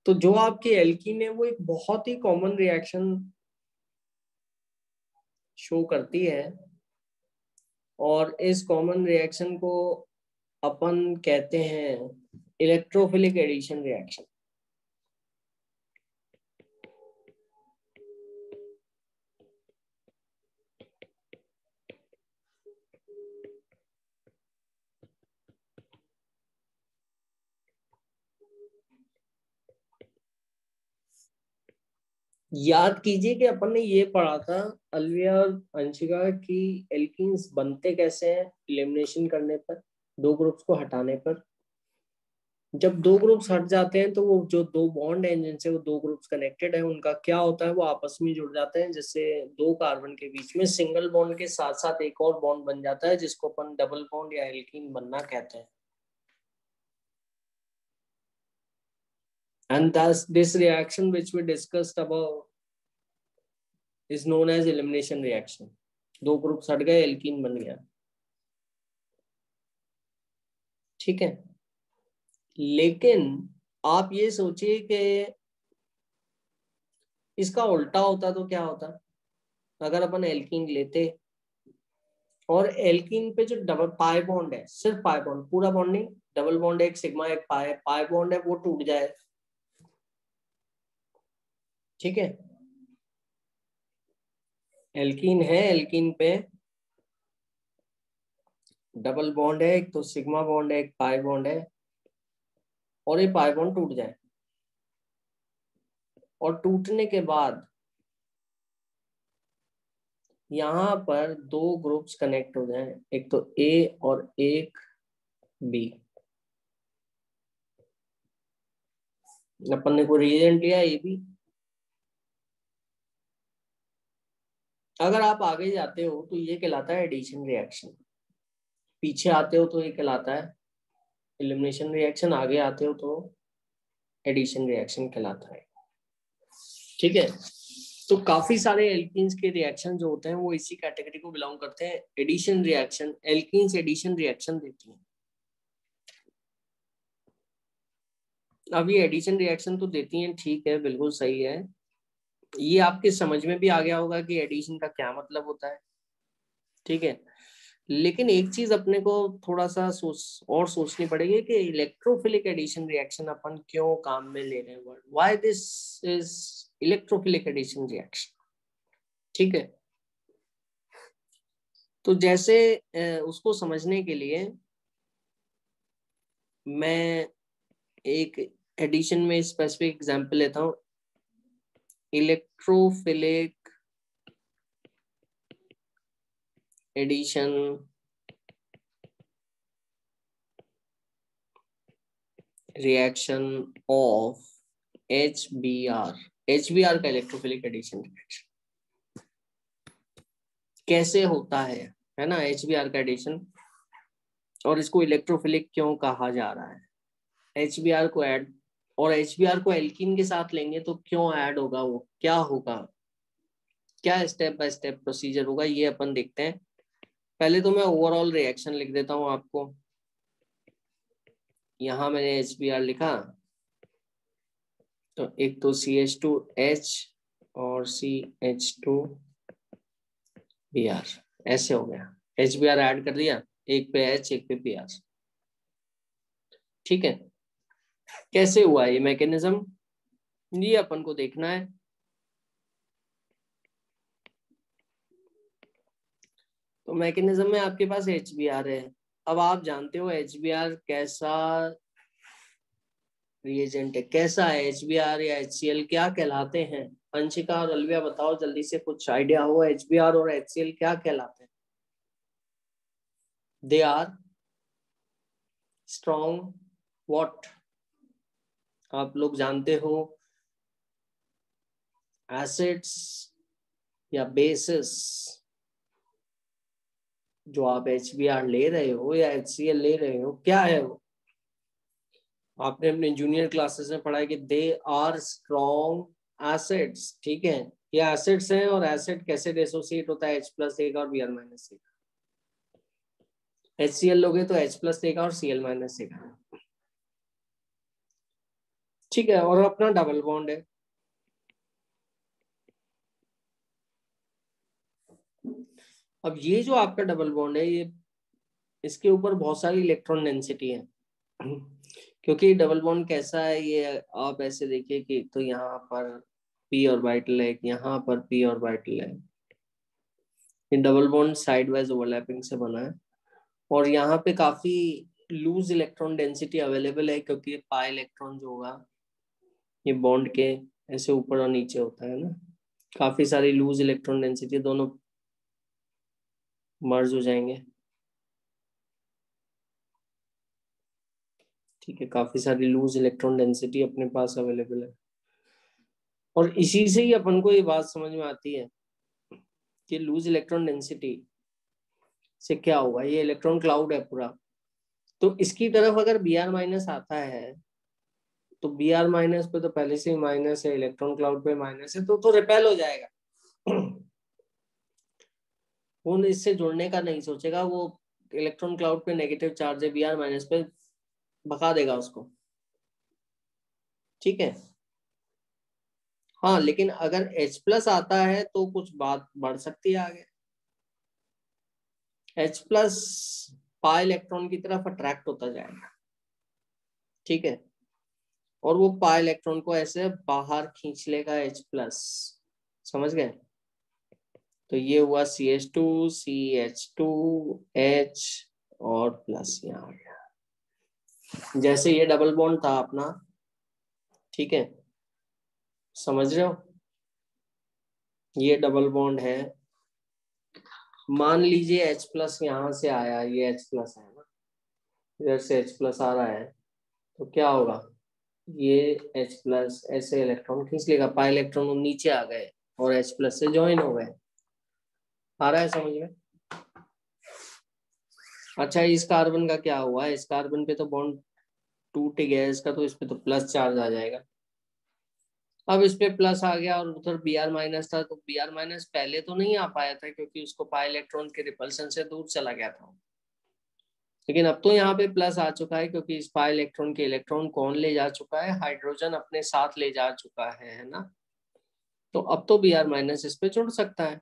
Speaker 2: तो जो आपकी एल्कीन है वो एक बहुत ही कॉमन रिएक्शन शो करती है, और इस कॉमन रिएक्शन को अपन कहते हैं इलेक्ट्रोफिलिक एडिशन रिएक्शन। याद कीजिए कि अपन ने ये पढ़ा था, अलविया और अंशिका, की एल्कीन्स बनते कैसे हैं एलिमिनेशन करने पर, दो ग्रुप्स को हटाने पर। जब दो ग्रुप्स हट जाते हैं तो वो जो दो बॉन्ड हैं जिनसे वो दो ग्रुप्स कनेक्टेड है उनका क्या होता है, वो आपस में जुड़ जाते हैं, जिससे दो कार्बन के बीच में सिंगल बॉन्ड के साथ साथ एक और बॉन्ड बन जाता है जिसको अपन डबल बॉन्ड या एल्कीन बनना कहते हैं। And thus this reaction which we discussed above is known as elimination reaction. दो ग्रुप्स हट गए, एल्कीन बन गया। ठीक है, लेकिन आप ये सोचिए कि इसका उल्टा होता तो क्या होता। अगर अपन एल्कीन लेते और एल्कीन पे जो डबल पाई बॉन्ड है, सिर्फ पाई बॉन्ड, पूरा बॉन्ड नहीं, डबल बॉन्ड है, एक सिग्मा एक पाई, पाई बॉन्ड है, वो टूट जाए। ठीक है, एल्कीन है, एल्कीन पे डबल बॉन्ड है, एक तो सिग्मा बॉन्ड है, एक पाई बॉन्ड है, और ये पाई बॉन्ड टूट जाए, और टूटने के बाद यहां पर दो ग्रुप्स कनेक्ट हो जाएं, एक तो ए और एक बी। अपन ने कोई रिएजेंट लिया ए बी। अगर आप आगे जाते हो तो ये कहलाता है एडिशन रिएक्शन, पीछे आते हो तो ये कहलाता है एलिमिनेशन रिएक्शन, आगे आते हो तो एडिशन रिएक्शन कहलाता है। ठीक है, तो काफी सारे एल्कीन्स के रिएक्शन जो होते हैं वो इसी कैटेगरी को बिलोंग करते हैं, addition reaction. Alkenes addition reaction देती हैं। अब ये एडिशन रिएक्शन तो देती हैं, ठीक है, बिल्कुल सही है, ये आपके समझ में भी आ गया होगा कि एडिशन का क्या मतलब होता है। ठीक है, लेकिन एक चीज अपने को थोड़ा सा सोचनी पड़ेगी कि इलेक्ट्रोफिलिक एडिशन रिएक्शन अपन क्यों काम में ले रहे हैं word, why this is electrophilic addition reaction. ठीक है, तो जैसे उसको समझने के लिए मैं एक एडिशन में स्पेसिफिक एग्जांपल लेता हूं, electrophilic addition reaction of HBr। HBr का इलेक्ट्रोफिलिक एडिशन रिएक्शन कैसे होता है ना, HBr का एडिशन, और इसको इलेक्ट्रोफिलिक क्यों कहा जा रहा है। HBr को ऐड, और HBr को एल्कीन के साथ लेंगे तो क्यों ऐड होगा, वो क्या होगा, क्या स्टेप बाय स्टेप प्रोसीजर होगा, ये अपन देखते हैं। पहले तो मैं ओवरऑल रिएक्शन लिख देता हूं आपको। यहां मैंने HBr लिखा, तो एक तो CH2H और CH2Br, ऐसे हो गया। HBr ऐड कर दिया, एक पे H एक पे Br। ठीक है, कैसे हुआ ये मैकेनिज्म, ये अपन को देखना है। तो मैकेनिज्म में आपके पास HBr है। अब आप जानते हो HBr कैसा रिएजेंट है, कैसा है HBr या HCl क्या कहलाते हैं। अंशिका और अलविया बताओ जल्दी से, कुछ आइडिया हो HBr और HCl क्या कहलाते हैं। दे आर स्ट्रॉन्ग व्हाट, आप लोग जानते हो, एसिड्स या बेसिस। जो आप HBr ले रहे हो या HCl ले रहे हो, क्या है वो, आपने अपने जूनियर क्लासेस में पढ़ा है कि दे आर स्ट्रॉन्ग एसिड्स। ठीक है, ये एसिड्स हैं, और एसिड कैसे एसोसिएट होता है H+ देगा और Br- देगा। HCl लोगे तो H+ देगा और Cl- देगा। ठीक है, और अपना डबल बॉन्ड है। अब ये जो आपका डबल बॉन्ड है, ये इसके ऊपर बहुत सारी इलेक्ट्रॉन डेंसिटी है। क्योंकि डबल बॉन्ड कैसा है, ये आप ऐसे देखिए कि तो यहाँ पर p ऑर्बिटल है, यहाँ पर p ऑर्बिटल है, ये double bond side wise overlapping से बना है, और यहाँ पे काफी लूज इलेक्ट्रॉन डेंसिटी अवेलेबल है, क्योंकि पाई इलेक्ट्रॉन जो होगा ये बॉन्ड के ऐसे ऊपर और नीचे होता है ना, काफी सारी लूज इलेक्ट्रॉन डेंसिटी, दोनों मर्ज हो जाएंगे। ठीक है, काफी सारी लूज इलेक्ट्रॉन डेंसिटी अपने पास अवेलेबल है, और इसी से ही अपन को ये बात समझ में आती है कि लूज इलेक्ट्रॉन डेंसिटी से क्या होगा। ये इलेक्ट्रॉन क्लाउड है पूरा, तो इसकी तरफ अगर बी आर माइनस आता है तो बी आर माइनस पे तो पहले से ही माइनस है, इलेक्ट्रॉन क्लाउड पे माइनस है, तो रिपेल हो जाएगा। वो इससे जुड़ने का नहीं सोचेगा, वो इलेक्ट्रॉन क्लाउड पे नेगेटिव चार्ज है, बी आर माइनस पे भगा देगा उसको। ठीक है, हाँ, लेकिन अगर H प्लस आता है तो कुछ बात बढ़ सकती है आगे। H प्लस पाई इलेक्ट्रॉन की तरफ अट्रैक्ट होता जाएगा, ठीक है, और वो पाई इलेक्ट्रॉन को ऐसे बाहर खींच लेगा H प्लस, समझ गए। तो ये हुआ CH2 CH2 H और प्लस यहाँ आ गया, जैसे ये डबल बॉन्ड था अपना, ठीक है, समझ रहे हो, ये डबल बॉन्ड है, मान लीजिए H प्लस यहाँ से आया, ये H प्लस है ना, इधर से H प्लस आ रहा है, तो क्या होगा, ये H प्लस ऐसे इलेक्ट्रॉन खींच लेगा, पाई इलेक्ट्रॉन नीचे आ गए और H प्लस से ज्वाइन हो गए। आ रहा है समझ में। अच्छा, इस कार्बन का क्या हुआ, इस कार्बन पे तो बॉन्ड टूट गया इसका, तो इस पे तो प्लस चार्ज आ जाएगा। अब इस पे प्लस आ गया और उधर बी आर माइनस था, तो बी आर माइनस पहले तो नहीं आ पाया था क्योंकि उसको पाई इलेक्ट्रॉन के रिपल्सन से दूर चला गया था, लेकिन अब तो यहाँ पे प्लस आ चुका है क्योंकि इस पाई इलेक्ट्रॉन के इलेक्ट्रॉन कौन ले जा चुका है, हाइड्रोजन अपने साथ ले जा चुका है ना, तो अब तो बी आर माइनस इस पे जुड़ सकता है।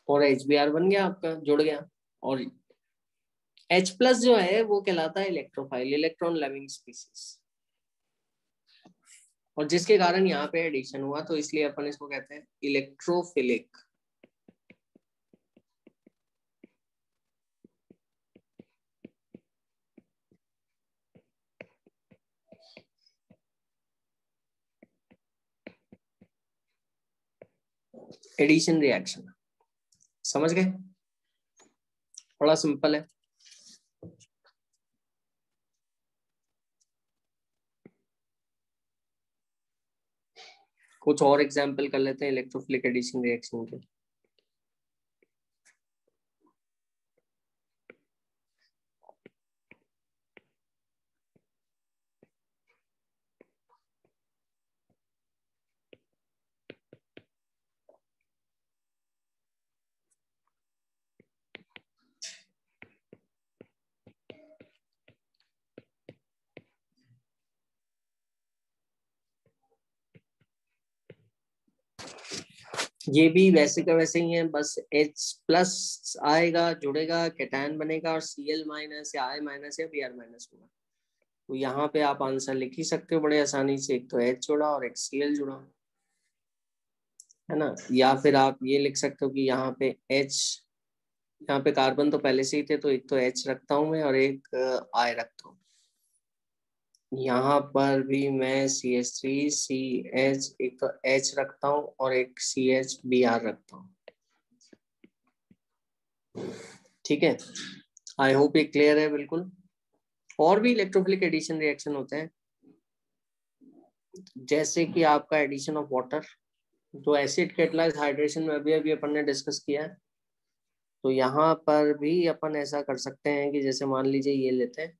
Speaker 2: और एच बी आर बन गया आपका, जुड़ गया। और H प्लस जो है वो कहलाता है इलेक्ट्रोफाइल, इलेक्ट्रॉन लविंग स्पीसीज, और जिसके कारण यहाँ पे एडिशन हुआ, तो इसलिए अपन इसको कहते हैं इलेक्ट्रोफिलिक। एडिशन रिएक्शन, समझ गए, थोड़ा सिंपल है। कुछ और एग्जांपल कर लेते हैं इलेक्ट्रोफिलिक एडिशन रिएक्शन के। ये भी वैसे का वैसे ही है, बस H प्लस आएगा, जुड़ेगा, कैटायन बनेगा और Cl माइनस या I माइनस या Br माइनस होगा। तो यहाँ पे आप आंसर लिख ही सकते हो बड़े आसानी से, एक तो H जुड़ा और एक Cl जुड़ा, है ना। या फिर आप ये लिख सकते हो कि यहाँ पे H, यहाँ पे कार्बन तो पहले से ही थे, तो एक तो H रखता हूँ मैं और एक I रखता हूँ। यहाँ पर भी मैं CH3 CH, एक तो H रखता हूँ और एक CH Br रखता हूँ, ठीक है। आई होप ये क्लियर है बिल्कुल। और भी इलेक्ट्रोफिलिक एडिशन रिएक्शन होते हैं, जैसे कि आपका एडिशन ऑफ वाटर, जो एसिड कैटलाइज हाइड्रेशन में अभी अभी अपन ने डिस्कस किया है, तो यहाँ पर भी अपन ऐसा कर सकते हैं कि जैसे मान लीजिए ये लेते हैं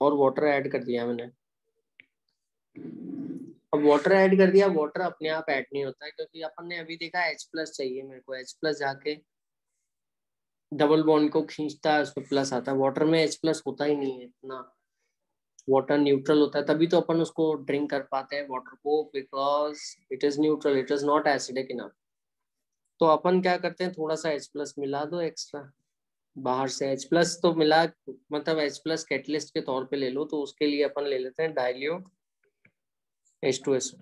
Speaker 2: और वाटर ऐड कर दिया मैंने। अब वाटर ऐड कर दिया, वाटर अपने आप ऐड नहीं होता है क्योंकि अपन ने अभी देखा H प्लस चाहिए मेरे को, H प्लस जाके डबल बॉन्ड को खींचता है, उसमें प्लस आता है। वाटर में H प्लस होता ही नहीं है इतना, वाटर न्यूट्रल होता है, तभी तो अपन उसको ड्रिंक कर पाते हैं वाटर को, because it is neutral, it is not acidic enough. तो अपन क्या करते हैं, थोड़ा सा H प्लस मिला दो एक्स्ट्रा बाहर से, H प्लस तो मिला, मतलब H प्लस कैटलिस्ट के तौर पे ले लो, तो उसके लिए अपन ले लेते हैं डाइल्यूट H2SO,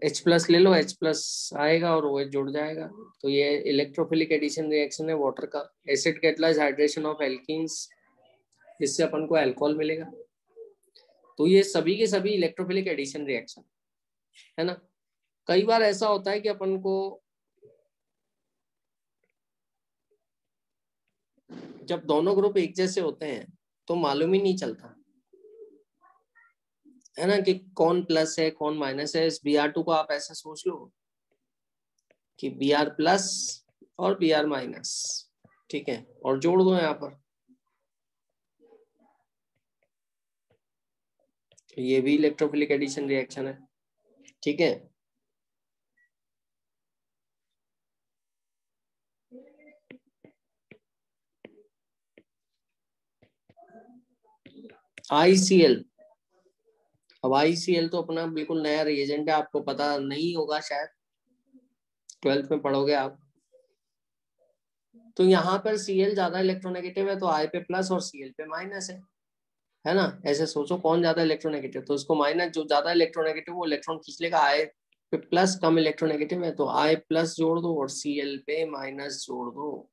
Speaker 2: H प्लस ले लो, H प्लस आएगा और OH जुड़ जाएगा। तो ये इलेक्ट्रोफिलिक एडिशन रिएक्शन है वाटर का, acid catalyse hydration of alkenes, जिससे अपन को अल्कोहल मिलेगा। तो ये सभी के सभी इलेक्ट्रोफिलिक एडिशन रिएक्शन, है ना। कई बार ऐसा होता है कि अपन को जब दोनों ग्रुप एक जैसे होते हैं तो मालूम ही नहीं चलता, है ना, कि कौन प्लस है कौन माइनस है। इस Br2 को आप ऐसा सोच लो कि Br प्लस और Br माइनस, ठीक है, और जोड़ दो यहाँ पर, तो ये भी इलेक्ट्रोफिलिक एडिशन रिएक्शन है, ठीक है। ICl, अब ICl तो अपना बिल्कुल नया रिएजेंट है, आपको पता नहीं होगा शायद, 12th में पढ़ोगे आप। तो यहाँ पर Cl ज्यादा इलेक्ट्रोनेगेटिव है तो I पे प्लस और Cl पे माइनस है ना। ऐसे सोचो कौन ज्यादा इलेक्ट्रोनेगेटिव, तो इसको माइनस, जो ज्यादा इलेक्ट्रोनेगेटिव वो इलेक्ट्रॉन खींच लेगा, I पे प्लस कम इलेक्ट्रोनेगेटिव है तो I प्लस जोड़ दो और Cl पे माइनस जोड़ दो।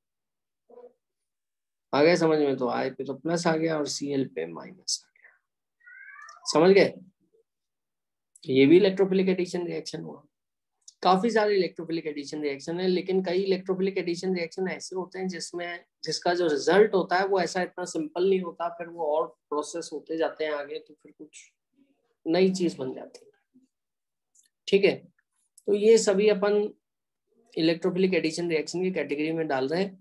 Speaker 2: आ गया समझ में, तो I पे तो प्लस आ गया और Cl पे माइनस आ गया, समझ गए। ये भी इलेक्ट्रोफिलिक एडिशन रिएक्शन हुआ। काफी सारे इलेक्ट्रोफिलिक एडिशन रिएक्शन है, लेकिन कई इलेक्ट्रोफिलिक एडिशन रिएक्शन ऐसे होते हैं जिसमें जिसका जो रिजल्ट होता है वो ऐसा इतना सिंपल नहीं होता, फिर वो और प्रोसेस होते जाते हैं आगे, तो फिर कुछ नई चीज बन जाती है, ठीक है। तो ये सभी अपन इलेक्ट्रोफिलिक एडिशन रिएक्शन की कैटेगरी में डाल रहे हैं।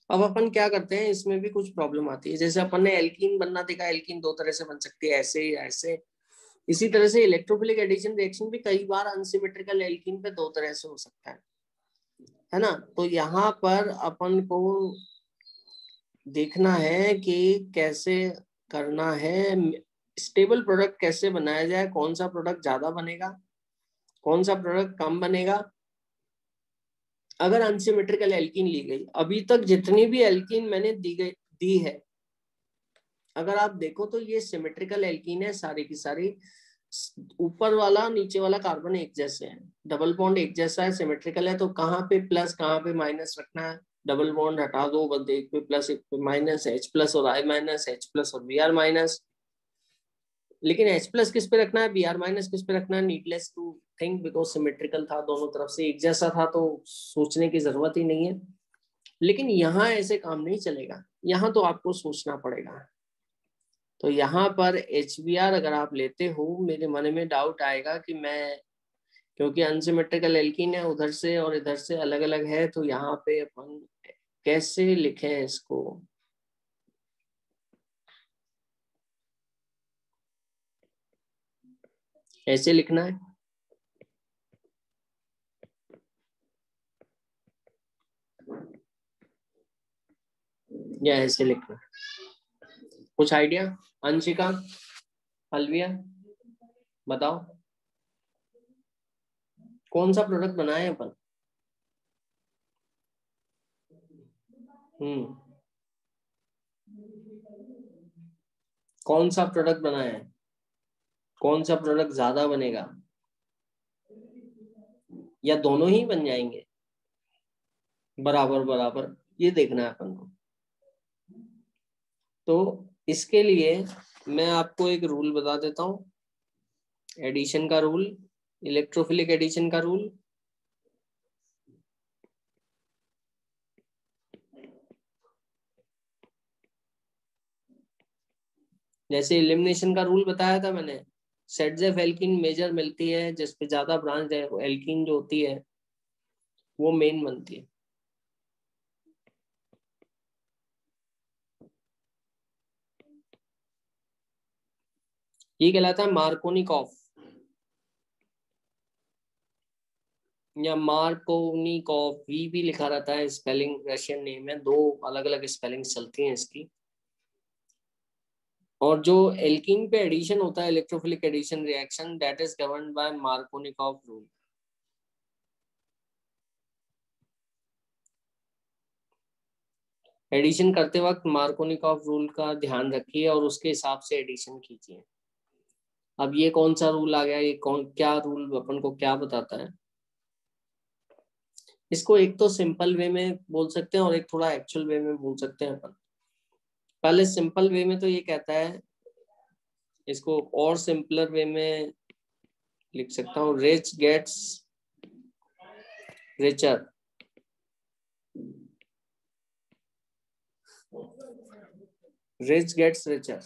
Speaker 2: अब अपन क्या करते हैं, इसमें भी कुछ प्रॉब्लम आती है। जैसे अपन ने एल्कीन बनना देखा, एल्कीन दो तरह से बन सकती है, ऐसे या ऐसे। इसी तरह से इलेक्ट्रोफिलिक एडिशन रिएक्शन भी कई बार अनसिमेट्रिकल एल्कीन पे दो तरह से हो सकता है ना। तो यहाँ पर अपन को देखना है कि कैसे करना है, स्टेबल प्रोडक्ट कैसे बनाया जाए, कौन सा प्रोडक्ट ज्यादा बनेगा, कौन सा प्रोडक्ट कम बनेगा। अगर अनसिमेट्रिकल एल्कीन ली गई, अभी तक जितनी भी एल्कीन मैंने दी है, अगर आप देखो तो ये सिमेट्रिकल एल्कीन है सारी की सारी। ऊपर वाला नीचे वाला कार्बन एक जैसे हैं, डबल बॉन्ड एक जैसा है, सिमेट्रिकल है। तो कहाँ पे प्लस कहाँ पे माइनस रखना है, डबल बॉन्ड हटा दो, बस एक पे प्लस एक पे माइनस, H प्लस और I माइनस, H प्लस और Br माइनस। लेकिन H प्लस किस पे रखना है, Br माइनस किस पे रखना है, needless to think, because symmetrical था, दोनों तरफ से एक जैसा था, तो सोचने की जरूरत ही नहीं है। लेकिन यहाँ ऐसे काम नहीं चलेगा, यहाँ तो आपको सोचना पड़ेगा। तो यहाँ पर HBr अगर आप लेते हो, मेरे मन में डाउट आएगा कि मैं, क्योंकि अनसिमेट्रिकल एल्कीन है, उधर से और इधर से अलग अलग है, तो यहाँ पे अपन कैसे लिखें इसको। ऐसे लिखना है या ऐसे लिखना है, कुछ आइडिया। अंशिका, अलविया, बताओ कौन सा प्रोडक्ट बनाए अपन। कौन सा प्रोडक्ट बनाया है, कौन सा प्रोडक्ट ज्यादा बनेगा, या दोनों ही बन जाएंगे बराबर बराबर, ये देखना है अपन को। तो इसके लिए मैं आपको एक रूल बता देता हूँ, एडिशन का रूल, इलेक्ट्रोफिलिक एडिशन का रूल। जैसे एलिमिनेशन का रूल बताया था मैंने, सेटजेफ एल्कीन मेजर मिलती है, जिसपे ज्यादा ब्रांच है, एल्कीन जो होती है वो मेन बनती है। ये कहलाता है मार्कोनिकॉफ या मार्कोनिकॉफ, वी भी लिखा रहता है, स्पेलिंग रशियन नेम है, दो अलग अलग स्पेलिंग चलती हैं इसकी। और जो एल्कीन पे एडिशन होता है, electrophilic addition reaction, that is governed by Markovnikov rule. Addition करते वक्त मार्कोनिकॉफ रूल का ध्यान रखिए और उसके हिसाब से एडिशन कीजिए। अब ये कौन सा रूल आ गया, ये कौन, क्या रूल अपन को क्या बताता है। इसको एक तो सिंपल वे में बोल सकते हैं और एक थोड़ा एक्चुअल वे में बोल सकते हैं अपन। पहले सिंपल वे में तो ये कहता है, इसको और सिंपलर वे में लिख सकता हूँ rich gets richer. Rich gets richer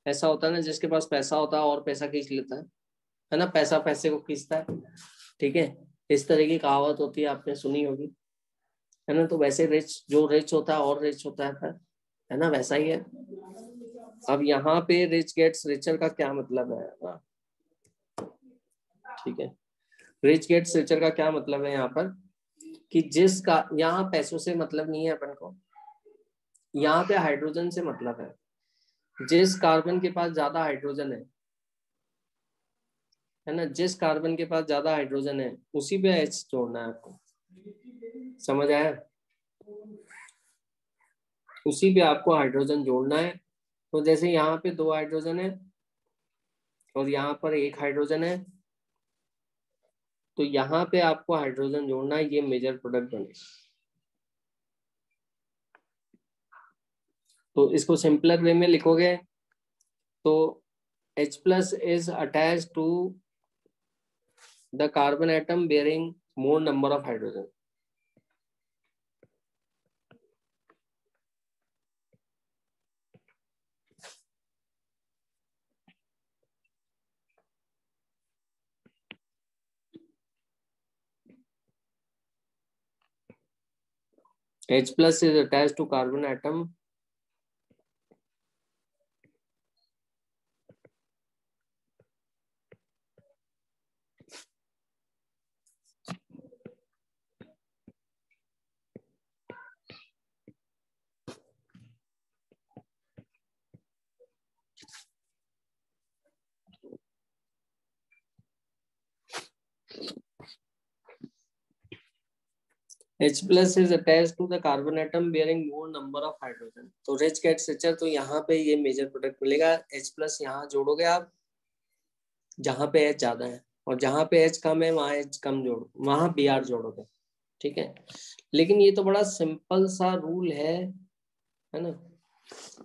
Speaker 2: ऐसा होता है ना, जिसके पास पैसा होता है और पैसा खींच लेता है ना, पैसा पैसे को खींचता है। ठीक है, इस तरह की कहावत होती है, आपने सुनी होगी, है ना। तो वैसे रिच, जो रिच होता है और रिच होता है ना, वैसा ही है। अब यहाँ पे रिच गेट्स रिचर का क्या मतलब है ना? ठीक है, रिच गेट्स रिचर का क्या मतलब है यहाँ पर, कि जिसका, यहाँ पैसों से मतलब नहीं है अपन को, यहाँ पे हाइड्रोजन से मतलब है। जिस कार्बन के पास ज्यादा हाइड्रोजन है ना, जिस कार्बन के पास ज्यादा हाइड्रोजन है उसी पे एच जोड़ना है आपको। समझ आया? उसी पे आपको हाइड्रोजन जोड़ना है। तो जैसे यहाँ पे 2 हाइड्रोजन है और यहाँ पर 1 हाइड्रोजन है, तो यहाँ पे आपको हाइड्रोजन जोड़ना है, ये मेजर प्रोडक्ट बनेगा। तो इसको सिंपलर वे में लिखोगे तो H plus is attached to the carbon atom bearing more number of hydrogen. H plus is attached to carbon atom H plus is attached to the carbon atom bearing more number of hydrogen. तो rich gets richer, तो यहाँ पे ये major product मिलेगा। H plus यहाँ जोड़ोगे आप जहाँ पे H ज्यादा है, और जहाँ पे H कम है वहाँ H कम जोड़ो, वहाँ Br जोड़ोगे। ठीक है, लेकिन ये तो बड़ा सिंपल सा रूल है ना।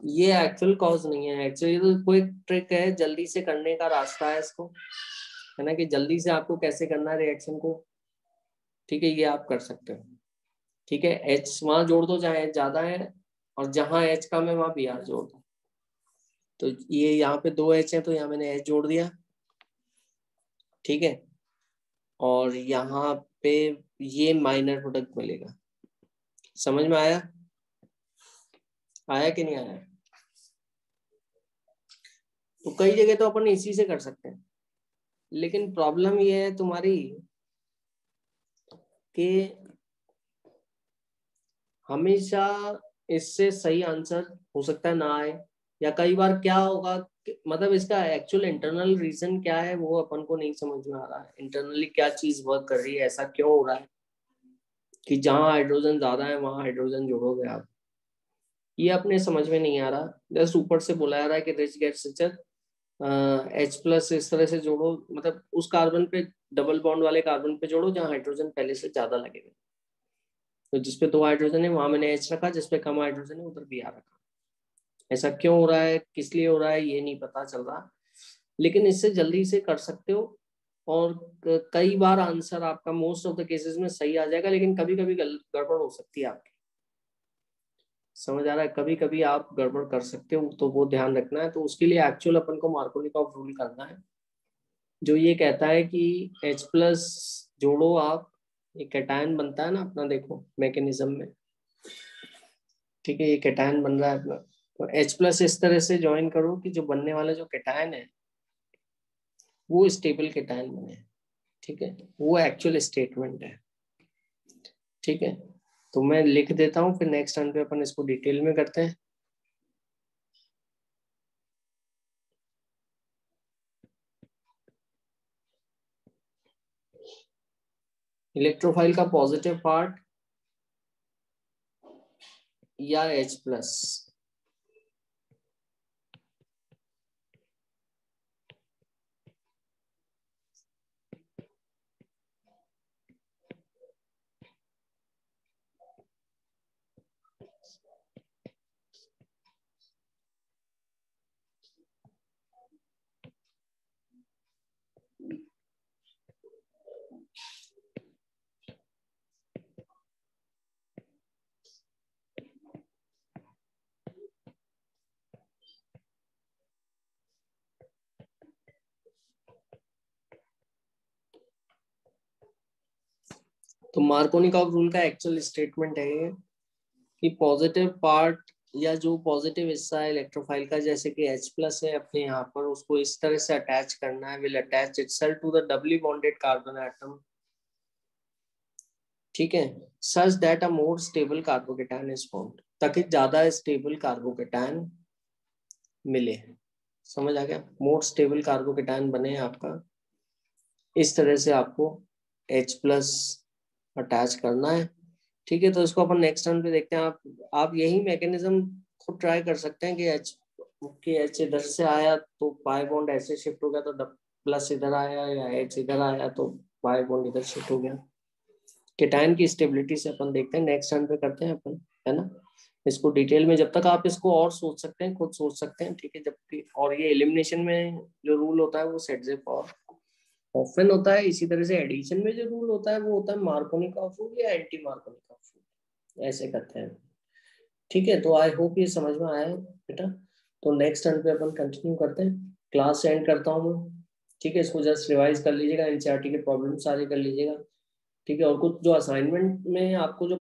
Speaker 2: ये एक्चुअल कॉज नहीं है, एक्चुअली तो कोई ट्रिक है, जल्दी से करने का रास्ता है इसको, है ना, कि जल्दी से आपको कैसे करना है रिएक्शन को। ठीक है, ये आप कर सकते हो। ठीक है, एच वहां जोड़ दो जहाँ एच ज्यादा है, और जहां एच कम है वहां बी आर जोड़ दो। तो ये यहाँ पे 2 एच है, तो यहाँ मैंने एच जोड़ दिया। ठीक है, और यहाँ पे ये माइनर प्रोडक्ट मिलेगा। समझ में आया? आया कि नहीं आया? तो कई जगह तो अपन इसी से कर सकते हैं, लेकिन प्रॉब्लम ये है तुम्हारी कि हमेशा इससे सही आंसर हो सकता है ना आए, या कई बार क्या होगा मतलब इसका एक्चुअल इंटरनल रीजन क्या है वो अपन को नहीं समझ में आ रहा है। इंटरनली क्या चीज वर्क कर रही है, ऐसा क्यों हो रहा है कि जहां हाइड्रोजन ज्यादा है वहां हाइड्रोजन जोड़ोगे आप, ये अपने समझ में नहीं आ रहा। जस्ट ऊपर से बुलाया रहा है कि rich gets richer, H plus इस तरह से जोड़ो, मतलब उस कार्बन पे, डबल बॉन्ड वाले कार्बन पे जोड़ो जहाँ हाइड्रोजन पहले से ज्यादा लगेगा। तो जिसपे 2 हाइड्रोजन है वहां मैंने H रखा, जिसपे कम हाइड्रोजन है उधर Br रखा। ऐसा क्यों हो रहा है, किस लिए हो रहा है, ये नहीं पता चल रहा, लेकिन इससे जल्दी से कर सकते हो। और कई बार आंसर आपका मोस्ट ऑफ द केसेस में सही आ जाएगा, लेकिन कभी कभी गड़बड़ हो सकती है आपकी। समझ आ रहा है? कभी कभी आप गड़बड़ कर सकते हो, तो वो ध्यान रखना है। तो उसके लिए एक्चुअल अपन को मार्कोनिकॉफ रूल करना है, जो ये कहता है कि H प्लस जोड़ो आप, ये कैटायन बनता है ना अपना, देखो मैकेनिज्म में। ठीक है, ये कैटायन बन रहा है अपना, तो H प्लस इस तरह से ज्वाइन करो कि जो बनने वाला जो कैटायन है वो स्टेबल कैटायन बने। ठीक है, वो एक्चुअल स्टेटमेंट है। ठीक है, तो मैं लिख देता हूँ, फिर नेक्स्ट टर्न पे अपन इसको डिटेल में करते हैं। इलेक्ट्रोफाइल का पॉजिटिव पार्ट या H प्लस, तो मार्कोनिकॉफ रूल का एक्चुअल स्टेटमेंट है ये कि पॉजिटिव पार्ट या जो पॉजिटिव हिस्सा है इलेक्ट्रोफाइल का, जैसे कि H+ है अपने यहाँ पर, उसको इस तरह से अटैच करना है, will attach itself to the doubly bonded carbon atom, ठीक है, such that a more stable carbocation is formed, ताकि ज्यादा स्टेबल कार्बोकेटायन मिले। समझ आ गया? मोर स्टेबल कार्बोकेटायन बने आपका, इस तरह से आपको H+ अटैच करना है, ठीक है। तो इसको अपन नेक्स्ट टर्म पे देखते हैं। आप यही मैकेनिज्म खुद ट्राई कर सकते हैं कि H इधर से आया तो पाई बॉन्ड ऐसे शिफ्ट हो गया, तो प्लस इधर आया, या H इधर आया तो पाई बॉन्ड इधर शिफ्ट हो गया। केटायन की स्टेबिलिटी से अपन देखते हैं, नेक्स्ट टर्म पे करते हैं अपन, है ना। इसको डिटेल में जब तक आप इसको और सोच सकते हैं, खुद सोच सकते हैं, ठीक है। जबकि और ये एलिमिनेशन में जो रूल होता है वो सेट ज़िप और ऑफन होता है। इसी तरह से एडिशन में जो रूल होता है वो होता है मार्कोनिकॉफ रूल या एंटी मार्कोनिकॉफ रूल, ऐसे करते हैं, ठीक है। तो आई होप ये समझ में आया है बेटा। तो नेक्स्ट टर्न पे अपन कंटिन्यू करते हैं, क्लास एंड करता हूँ मैं, ठीक है। इसको जस्ट रिवाइज कर लीजिएगा, एनसीईआरटी के प्रॉब्लम सारे कर लीजिएगा, ठीक है। और कुछ जो असाइनमेंट में आपको जो